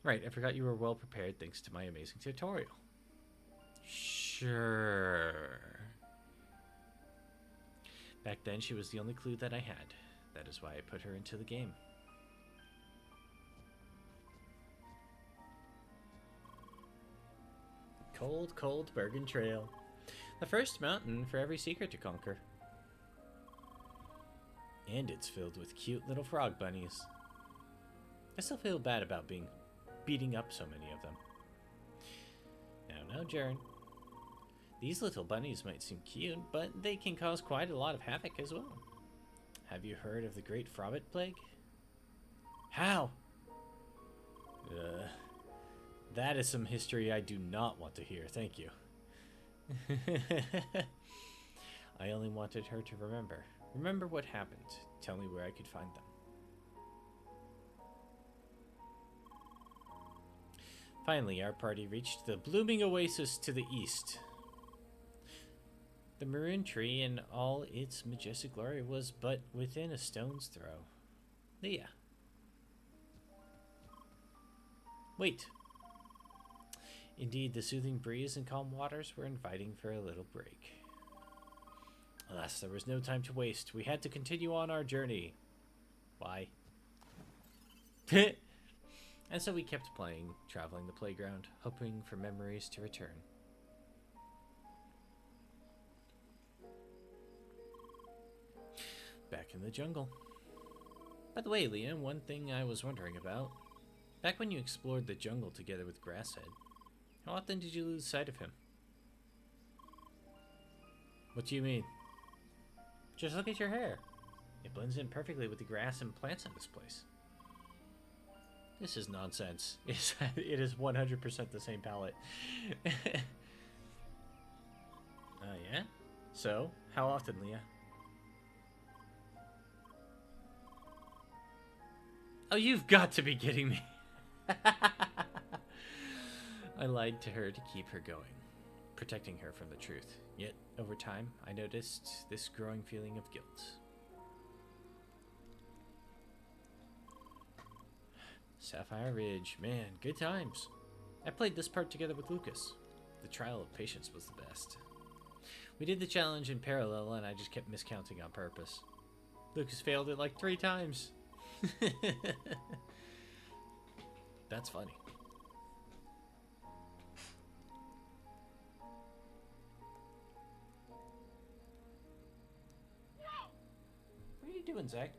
Speaker 1: Right, I forgot you were well prepared thanks to my amazing tutorial. Sure. Back then, she was the only clue that I had. That is why I put her into the game. Cold, cold Bergen Trail. The first mountain for every secret to conquer. And it's filled with cute little frog bunnies. I still feel bad about beating up so many of them. Now, Jern. These little bunnies might seem cute, but they can cause quite a lot of havoc as well. Have you heard of the Great Frobbit Plague? How? That is some history I do not want to hear, thank you. I only wanted her to remember. Remember what happened. Tell me where I could find them. Finally, our party reached the blooming oasis to the east. The maroon tree in all its majestic glory was but within a stone's throw. Leah. Wait. Indeed, the soothing breeze and calm waters were inviting for a little break. Alas, there was no time to waste. We had to continue on our journey. Why? And so we kept playing, traveling the playground, hoping for memories to return. Back in the jungle. By the way, Liam, one thing I was wondering about. Back when you explored the jungle together with Grasshead, how often did you lose sight of him? What do you mean? Just look at your hair. It blends in perfectly with the grass and plants in this place. This is nonsense. It is 100% the same palette. Yeah? So, how often, Leah? Oh, you've got to be kidding me. I lied to her to keep her going, protecting her from the truth. Yet, over time, I noticed this growing feeling of guilt. Sapphire Ridge. Man, good times. I played this part together with Lucas. The trial of patience was the best. We did the challenge in parallel, and I just kept miscounting on purpose. Lucas failed it like 3 times. That's funny. What are you doing, Zach?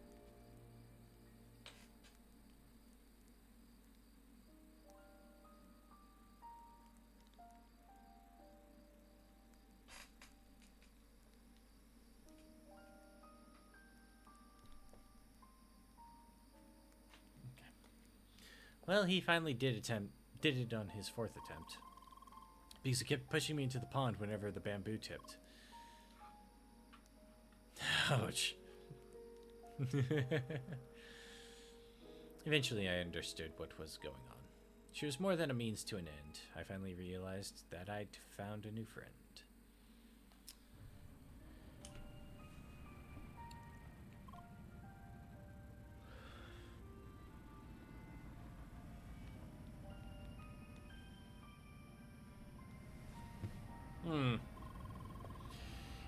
Speaker 1: Well, he finally did it on his 4th attempt. Because he kept pushing me into the pond whenever the bamboo tipped. Ouch. Eventually I understood what was going on. She was more than a means to an end. I finally realized that I'd found a new friend.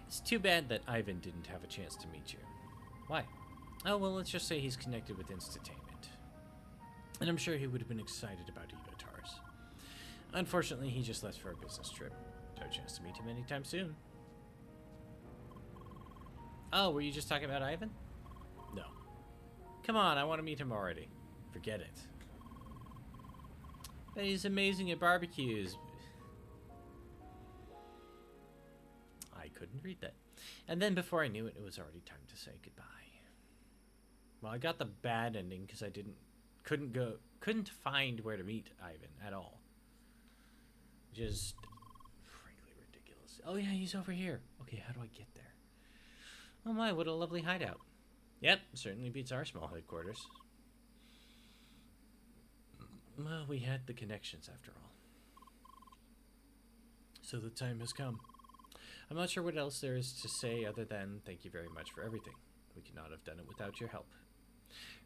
Speaker 1: It's too bad that Ivan didn't have a chance to meet you. Why? Oh, well, let's just say he's connected with Instatainment. And I'm sure he would have been excited about Evotars. Unfortunately, he just left for a business trip. No chance to meet him anytime soon. Oh, were you just talking about Ivan? No. Come on, I want to meet him already. Forget it. But he's amazing at barbecues. I couldn't read that. And then before I knew it, it was already time to say goodbye. Well, I got the bad ending because I couldn't find where to meet Ivan at all. Just frankly ridiculous. Oh yeah, he's over here. Okay, how do I get there? Oh my, what a lovely hideout. Yep, certainly beats our small headquarters. Well, we had the connections after all. So the time has come. I'm not sure what else there is to say other than thank you very much for everything. We could not have done it without your help.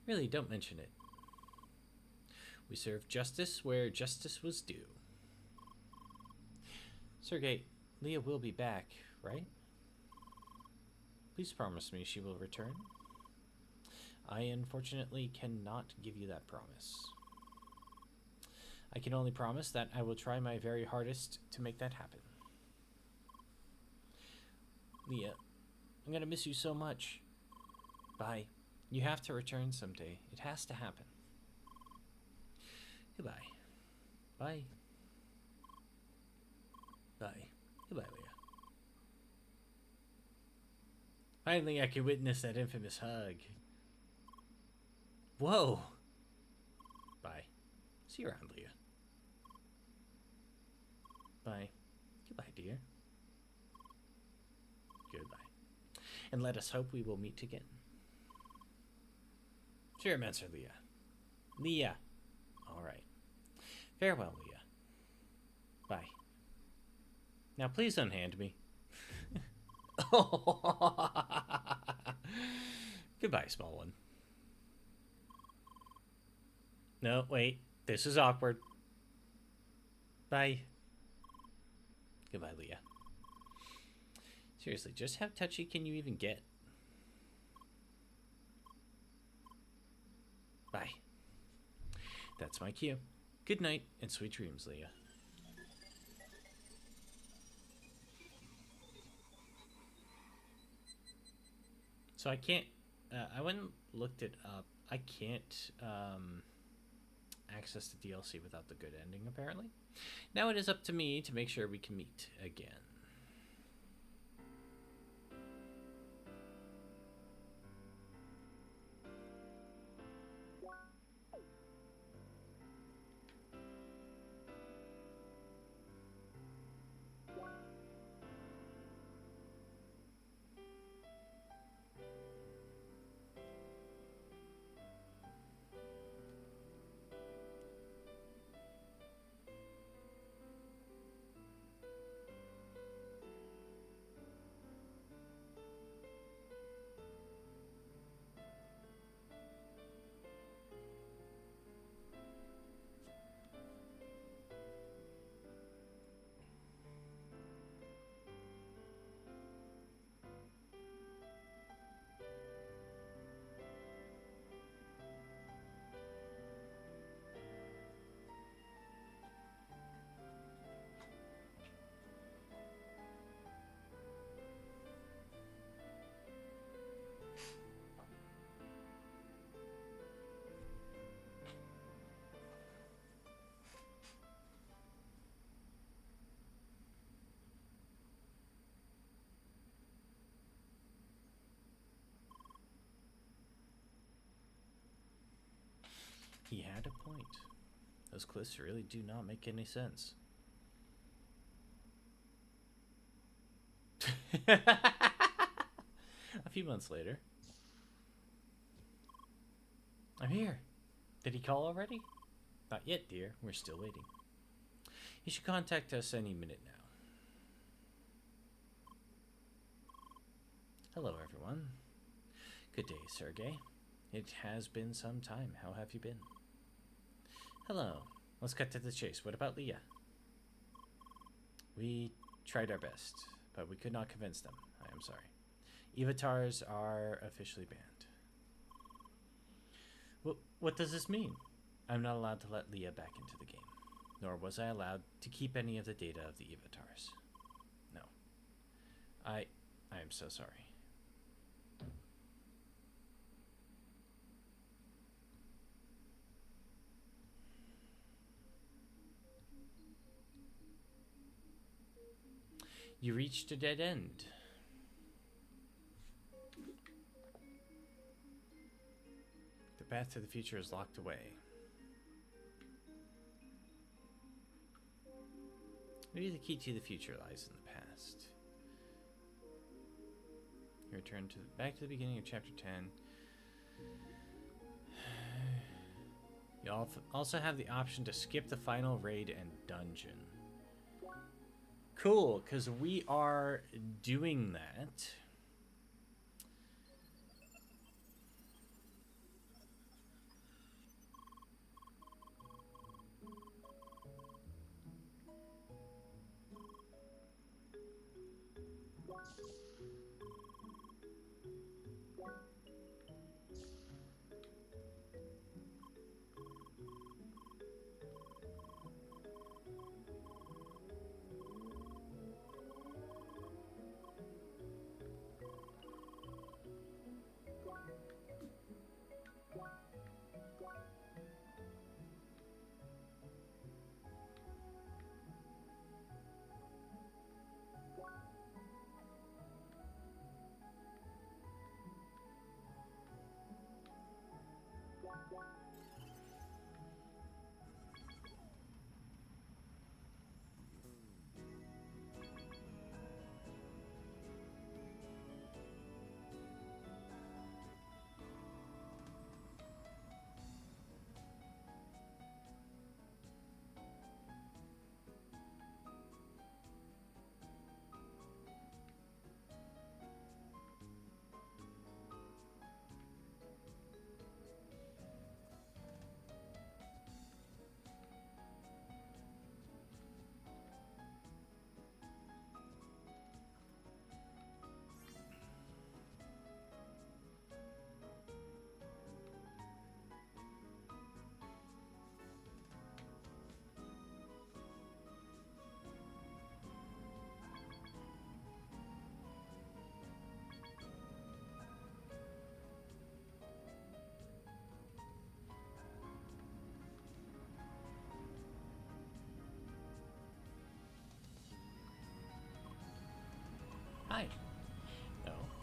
Speaker 1: Really, don't mention it. We served justice where justice was due. Sergei, Leah will be back, right? Please promise me she will return. I unfortunately cannot give you that promise. I can only promise that I will try my very hardest to make that happen. Leah, I'm gonna miss you so much. Bye. You have to return someday. It has to happen. Goodbye. Bye. Bye. Goodbye, Leah. Finally, I can witness that infamous hug. Whoa. Bye. See you around, Leah. Bye. Goodbye, dear. Goodbye. And let us hope we will meet again. Sure, Master Leah. Leah. All right. Farewell, Leah. Bye. Now please unhand me. Goodbye, small one. No, wait. This is awkward. Bye. Goodbye, Leah. Seriously, just how touchy can you even get? Bye. That's my cue. Good night and sweet dreams, Leah. So I can't, I went and looked it up. I can't access the DLC without the good ending, apparently. Now it is up to me to make sure we can meet again. He had a point. Those cliffs really do not make any sense. A few months later. I'm here. Did he call already? Not yet, dear. We're still waiting. He should contact us any minute now. Hello, everyone. Good day, Sergey. It has been some time. How have you been? Hello. Let's cut to the chase. What about Leah? We tried our best, but we could not convince them. I am sorry. Avatars are officially banned. What does this mean? I'm not allowed to let Leah back into the game, nor was I allowed to keep any of the data of the avatars. No. I am so sorry. You reached a dead end. The path to the future is locked away. Maybe the key to the future lies in the past. You return back to the beginning of chapter 10. You also have the option to skip the final raid and dungeon. Cool, because we are doing that.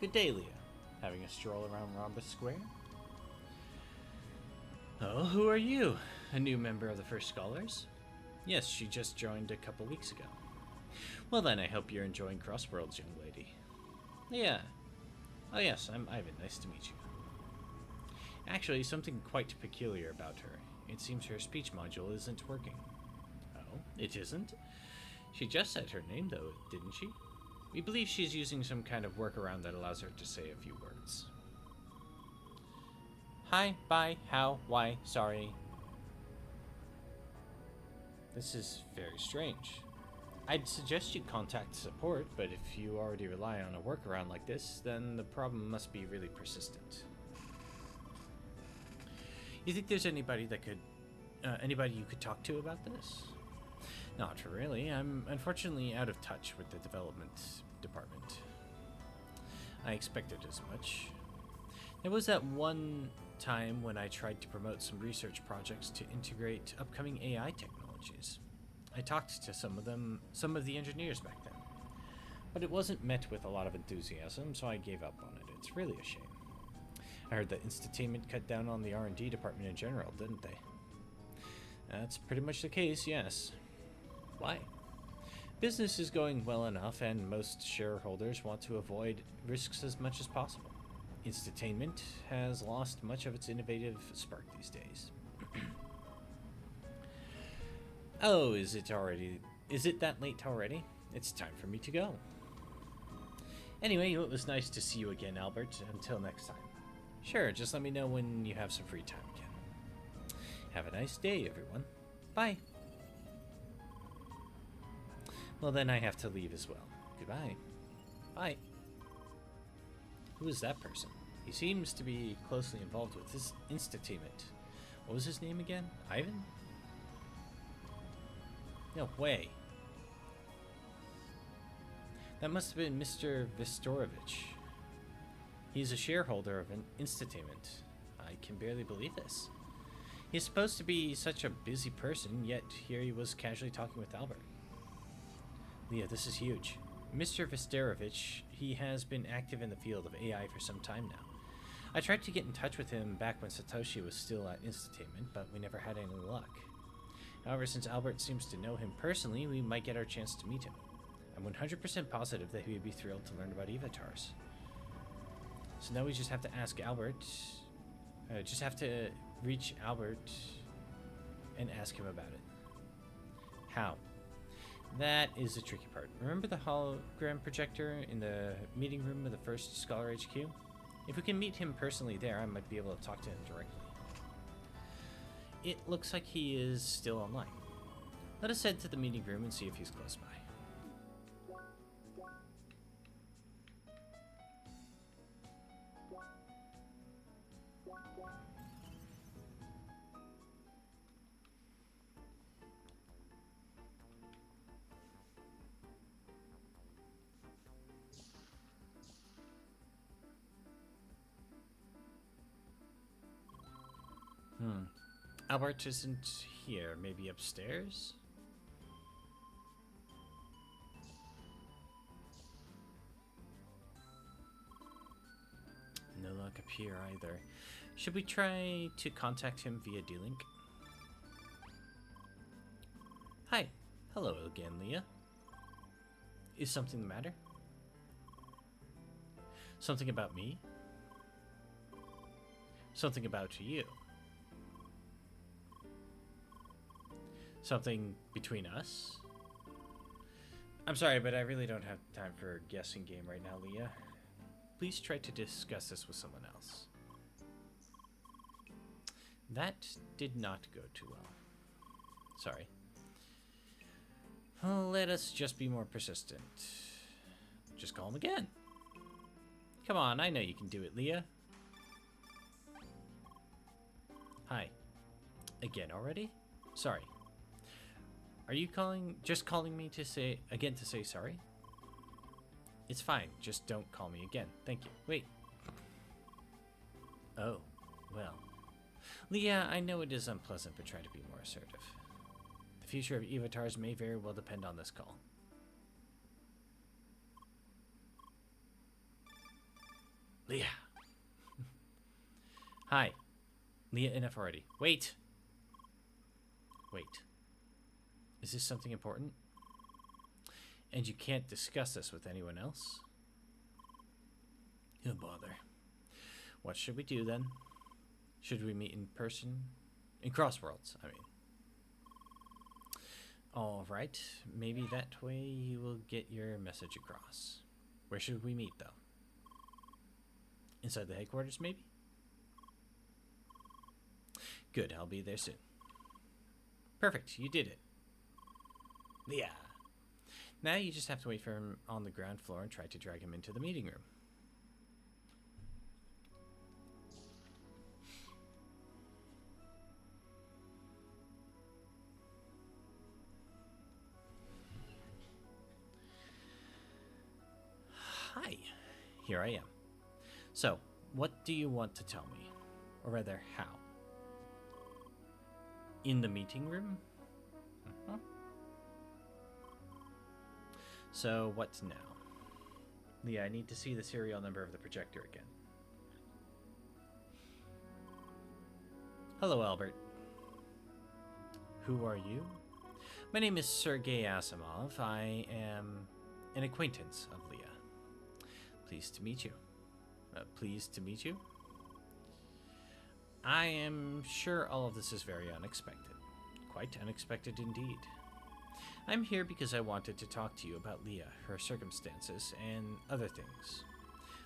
Speaker 1: Good day, Leah. Having a stroll around Rhombus Square? Oh, who are you? A new member of the First Scholars? Yes, she just joined a couple weeks ago. Well then, I hope you're enjoying Crossworlds, young lady. Yeah. Oh yes, I'm Ivan. Nice to meet you. Actually, something quite peculiar about her. It seems her speech module isn't working. Oh, it isn't? She just said her name, though, didn't she? We believe she's using some kind of workaround that allows her to say a few words. Hi, bye, how, why, sorry. This is very strange. I'd suggest you contact support, but if you already rely on a workaround like this, then the problem must be really persistent. You think there's anybody that could, anybody you could talk to about this? Not really. I'm unfortunately out of touch with the development department. I expected as much. There was that one time when I tried to promote some research projects to integrate upcoming AI technologies. I talked to some of the engineers back then, but it wasn't met with a lot of enthusiasm, so I gave up on it. It's really a shame. I heard that Instatainment cut down on the R&D department in general, didn't they? That's pretty much the case, yes. Why? Business is going well enough, and most shareholders want to avoid risks as much as possible. Instatainment has lost much of its innovative spark these days. Oh, is it that late already? It's time for me to go. Anyway, it was nice to see you again, Albert. Until next time. Sure, just let me know when you have some free time again. Have a nice day, everyone. Bye. Well, then I have to leave as well. Goodbye. Bye. Who is that person? He seems to be closely involved with this Instatainment. What was his name again? Ivan? No way. That must have been Mr. Vistorovich. He's a shareholder of an Instatainment. I can barely believe this. He's supposed to be such a busy person, yet here he was casually talking with Albert. Leah, this is huge. Mr. Vistorovich, he has been active in the field of AI for some time now. I tried to get in touch with him back when Satoshi was still at Instatainment, but we never had any luck. However, since Albert seems to know him personally, we might get our chance to meet him. I'm 100% positive that he would be thrilled to learn about avatars. So now we just have to ask Albert, just have to reach Albert and ask him about it. How? That is the tricky part. Remember the hologram projector in the meeting room of the first Scholar HQ? If we can meet him personally there, I might be able to talk to him directly. It looks like he is still online. Let us head to the meeting room and see if he's close by. Albert isn't here. Maybe upstairs? No luck up here either. Should we try to contact him via D-Link? Hi. Hello again, Leah. Is something the matter? Something about me? Something about you? Something between us? I'm sorry, but I really don't have time for a guessing game right now, Leah. Please try to discuss this with someone else. That did not go too well. Sorry. Well, let us just be more persistent. Just call him again. Come on, I know you can do it, Leah. Hi. Again already? Sorry. Are you just calling me to say sorry? It's fine, just don't call me again. Thank you. Wait. Oh, well. Leah, I know it is unpleasant, but try to be more assertive. The future of avatars may very well depend on this call. Leah. Hi. Leah, enough already. Wait. Wait. Is this something important? And you can't discuss this with anyone else? No bother. What should we do then? Should we meet in person? In Crossworlds, I mean. Alright, maybe that way you will get your message across. Where should we meet, though? Inside the headquarters, maybe? Good, I'll be there soon. Perfect, you did it. Yeah. Now you just have to wait for him on the ground floor and try to drag him into the meeting room. Hi, here I am. So, what do you want to tell me? Or rather, how? In the meeting room? Uh-huh. So, what now? Leah, I need to see the serial number of the projector again. Hello, Albert. Who are you? My name is Sergei Asimov. I am an acquaintance of Leah. Pleased to meet you. Pleased to meet you? I am sure all of this is very unexpected. Quite unexpected indeed. I'm here because I wanted to talk to you about Leah, her circumstances, and other things.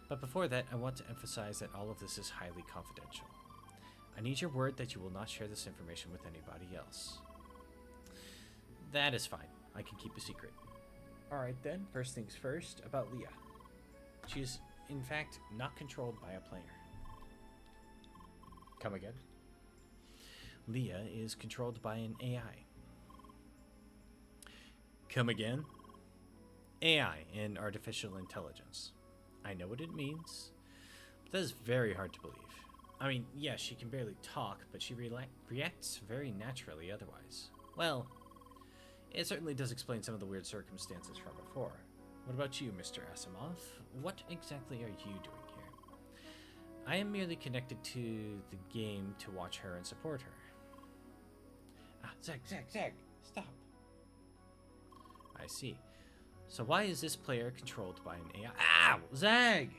Speaker 1: But before that, I want to emphasize that all of this is highly confidential. I need your word that you will not share this information with anybody else. That is fine. I can keep a secret. Alright then, first things first, about Leah. She is, in fact, not controlled by a player. Come again? Leah is controlled by an AI. Come again? AI, an artificial intelligence. I know what it means, but that is very hard to believe. I mean, yes, she can barely talk, but she reacts very naturally otherwise. Well, it certainly does explain some of the weird circumstances from before. What about you, Mr. Asimov? What exactly are you doing here? I am merely connected to the game to watch her and support her. Ah, Zag, stop. I see. So why is this player controlled by an AI? Ow! Zag!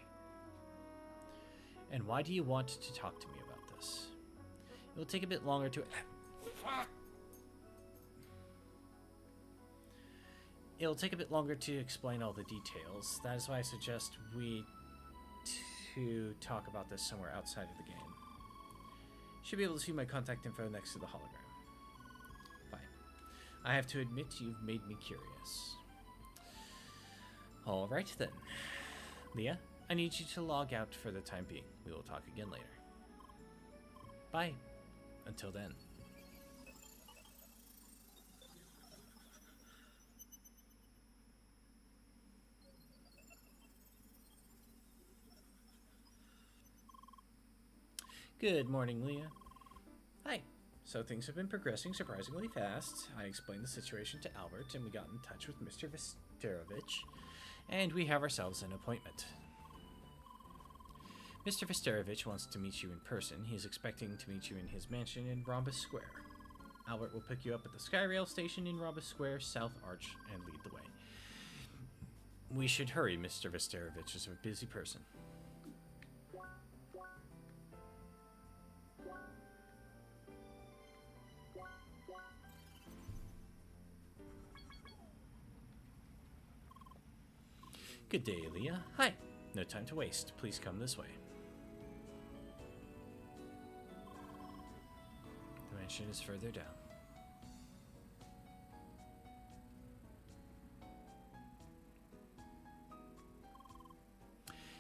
Speaker 1: And why do you want to talk to me about this? It will take a bit longer to... It'll take a bit longer to explain all the details. That is why I suggest we to talk about this somewhere outside of the game. Should be able to see my contact info next to the hologram. Fine. I have to admit you've made me curious. Alright then. Leah, I need you to log out for the time being. We will talk again later. Bye. Until then. Good morning, Leah. Hi. So things have been progressing surprisingly fast. I explained the situation to Albert, and we got in touch with Mr. Visterovich, and we have ourselves an appointment. Mr. Visterovich wants to meet you in person. He is expecting to meet you in his mansion in Rhombus Square. Albert will pick you up at the Skyrail station in Rhombus Square, South Arch, and lead the way. We should hurry, Mr. Visterovich is a busy person. Good day, Leah. Hi. No time to waste. Please come this way. The mansion is further down.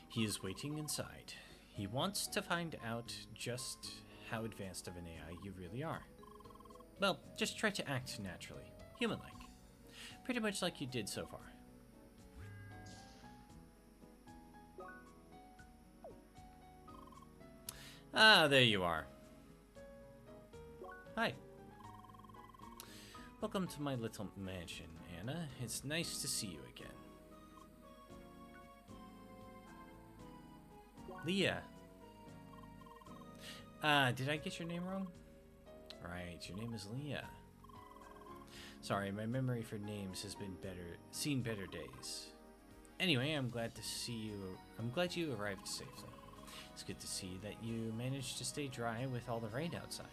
Speaker 1: He is waiting inside. He wants to find out just how advanced of an AI you really are. Well, just try to act naturally, human-like. Pretty much like you did so far. Ah, there you are. Hi. Welcome to my little mansion, Anna. It's nice to see you again. Leah. Did I get your name wrong? Right, your name is Leah. Sorry, my memory for names has seen better days. Anyway, I'm glad you arrived safely. It's good to see that you managed to stay dry with all the rain outside.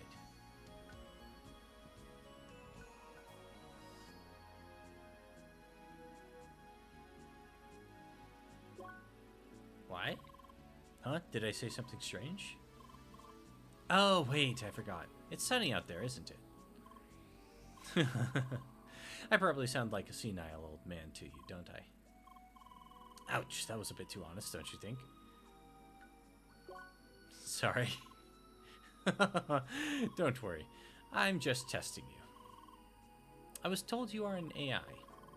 Speaker 1: Why? Huh? Did I say something strange? Oh, wait, I forgot. It's sunny out there, isn't it? I probably sound like a senile old man to you, don't I? Ouch, that was a bit too honest, don't you think? Sorry. Don't worry. I'm just testing you. I was told you are an AI.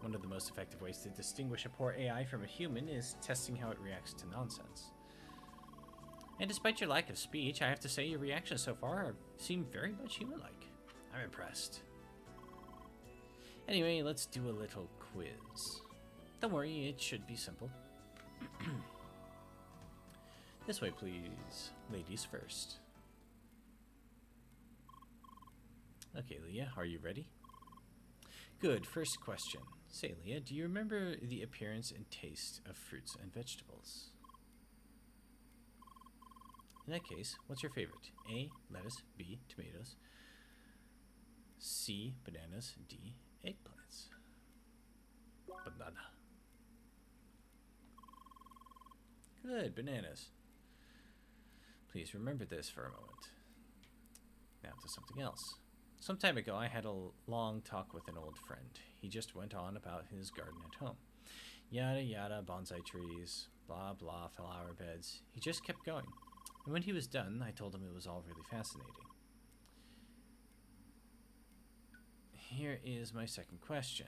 Speaker 1: One of the most effective ways to distinguish a poor AI from a human is testing how it reacts to nonsense. And despite your lack of speech, I have to say your reactions so far seem very much human-like. I'm impressed. Anyway, let's do a little quiz. Don't worry, it should be simple. This way, please. Ladies first. Okay, Leah, are you ready? Good, first question. Say, Leah, do you remember the appearance and taste of fruits and vegetables? In that case, what's your favorite? A, lettuce, B, tomatoes, C, bananas, D, eggplants. Banana. Good, bananas. Please remember this for a moment. Now to something else. Some time ago, I had a long talk with an old friend. He just went on about his garden at home. Yada yada, bonsai trees, blah blah, flower beds. He just kept going. And when he was done, I told him it was all really fascinating. Here is my second question.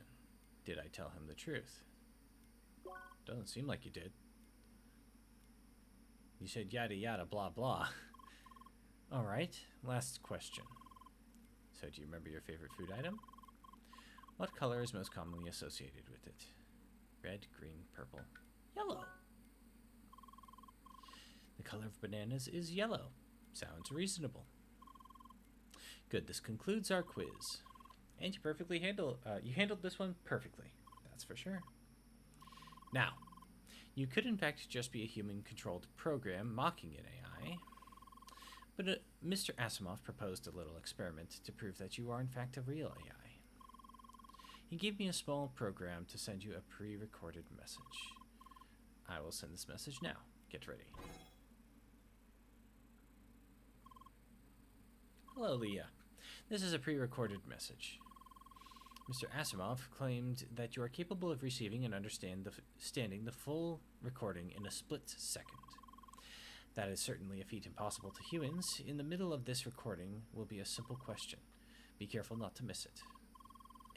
Speaker 1: Did I tell him the truth? Doesn't seem like you did. You said yada yada, blah blah. Alright, last question. So do you remember your favorite food item? What color is most commonly associated with it? Red, green, purple, yellow. The color of bananas is yellow. Sounds reasonable. Good, this concludes our quiz. And you handled this one perfectly. That's for sure. Now, you could in fact just be a human-controlled program mocking an AI, but Mr. Asimov proposed a little experiment to prove that you are in fact a real AI. He gave me a small program to send you a pre-recorded message. I will send this message now. Get ready. Hello, Leah. This is a pre-recorded message. Mr. Asimov claimed that you are capable of receiving and understanding the full recording in a split second. That is certainly a feat impossible to humans. In the middle of this recording will be a simple question. Be careful not to miss it.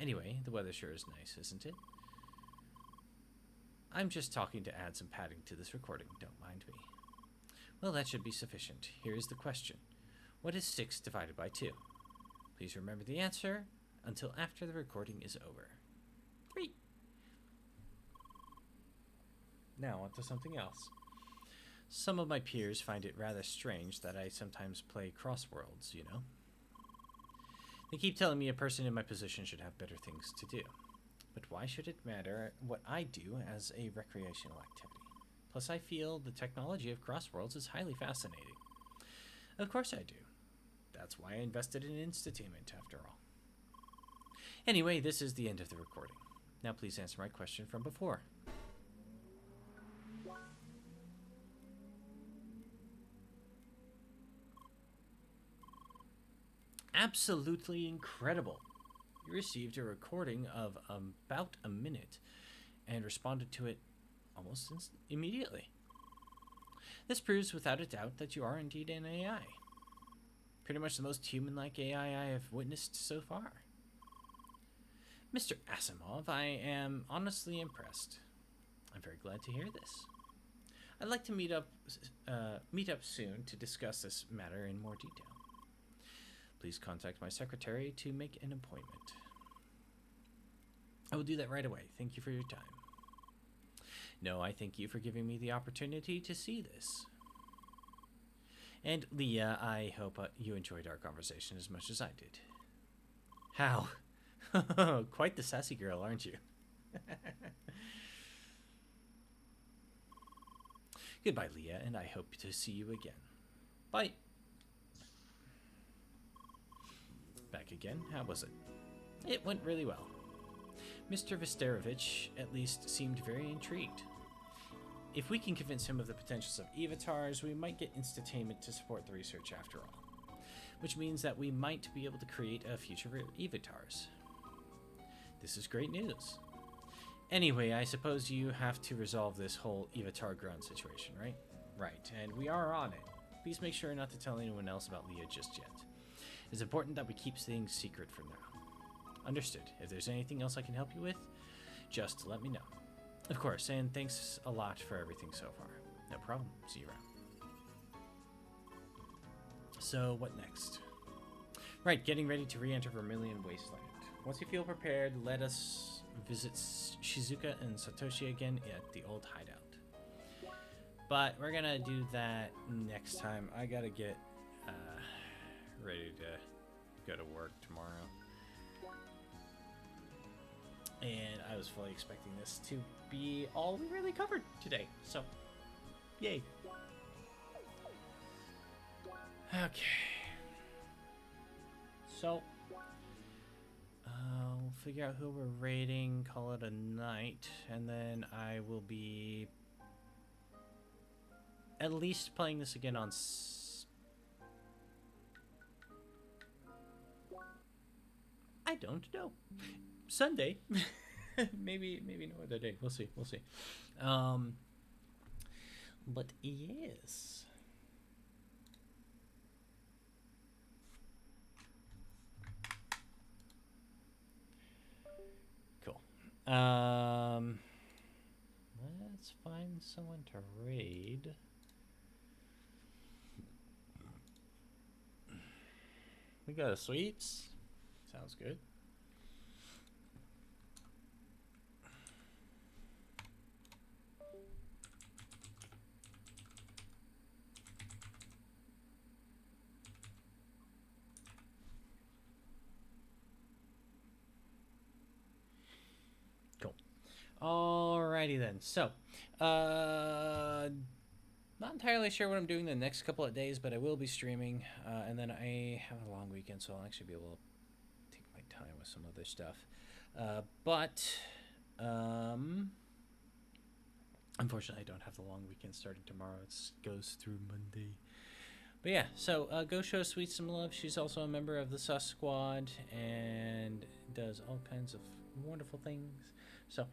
Speaker 1: Anyway, the weather sure is nice, isn't it? I'm just talking to add some padding to this recording, don't mind me. Well, that should be sufficient. Here is the question. What is 6 divided by 2? Please remember the answer until after the recording is over. 3. Now on to something else. Some of my peers find it rather strange that I sometimes play crosswords, you know? They keep telling me a person in my position should have better things to do. But why should it matter what I do as a recreational activity? Plus, I feel the technology of crossworlds is highly fascinating. Of course I do. That's why I invested in Instatainment, after all. Anyway, this is the end of the recording. Now please answer my question from before. Absolutely incredible. You received a recording of about a minute and responded to it almost immediately. This proves without a doubt that you are indeed an AI. Pretty much the most human-like AI I have witnessed so far. Mr. Asimov, I am honestly impressed. I'm very glad to hear this. I'd like to meet up soon to discuss this matter in more detail. Please contact my secretary to make an appointment. I will do that right away. Thank you for your time. No, I thank you for giving me the opportunity to see this. And Leah, I hope you enjoyed our conversation as much as I did. How? Quite the sassy girl, aren't you? Goodbye, Leah, and I hope to see you again. Bye. Back again. How was it? It went really well. Mr. Visterovich at least seemed very intrigued. If we can convince him of the potentials of Evatars, we might get Instantainment to support the research after all. Which means that we might be able to create a future Evatars. This is great news. Anyway, I suppose you have to resolve this whole Evatar grunt situation, right? Right, and we are on it. Please make sure not to tell anyone else about Leah just yet. It's important that we keep things secret for now. Understood. If there's anything else I can help you with, just let me know. Of course, and thanks a lot for everything so far. No problem. See you around. So, what next? Right, getting ready to re-enter Vermilion Wasteland. Once you feel prepared, let us visit Shizuka and Satoshi again at the old hideout. But we're gonna do that next time. I gotta get ready to go to work tomorrow. And I was fully expecting this to be all we really covered today. So, yay. Okay. So, we'll figure out who we're raiding, call it a night, and then I will be at least playing this again on I don't know. Sunday. maybe no other day. We'll see. But yes. Cool. Let's find someone to raid. We got a sweets. Sounds good. Cool. Alrighty then. So, not entirely sure what I'm doing the next couple of days, but I will be streaming, and then I have a long weekend, so I'll actually be able to take my time with some other stuff. But unfortunately, I don't have the long weekend starting tomorrow. It goes through Monday. But yeah, so go show Sweet some love. She's also a member of the Sus Squad and does all kinds of wonderful things. So,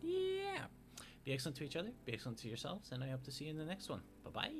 Speaker 1: yeah. Be excellent to each other, be excellent to yourselves, and I hope to see you in the next one. Bye-bye.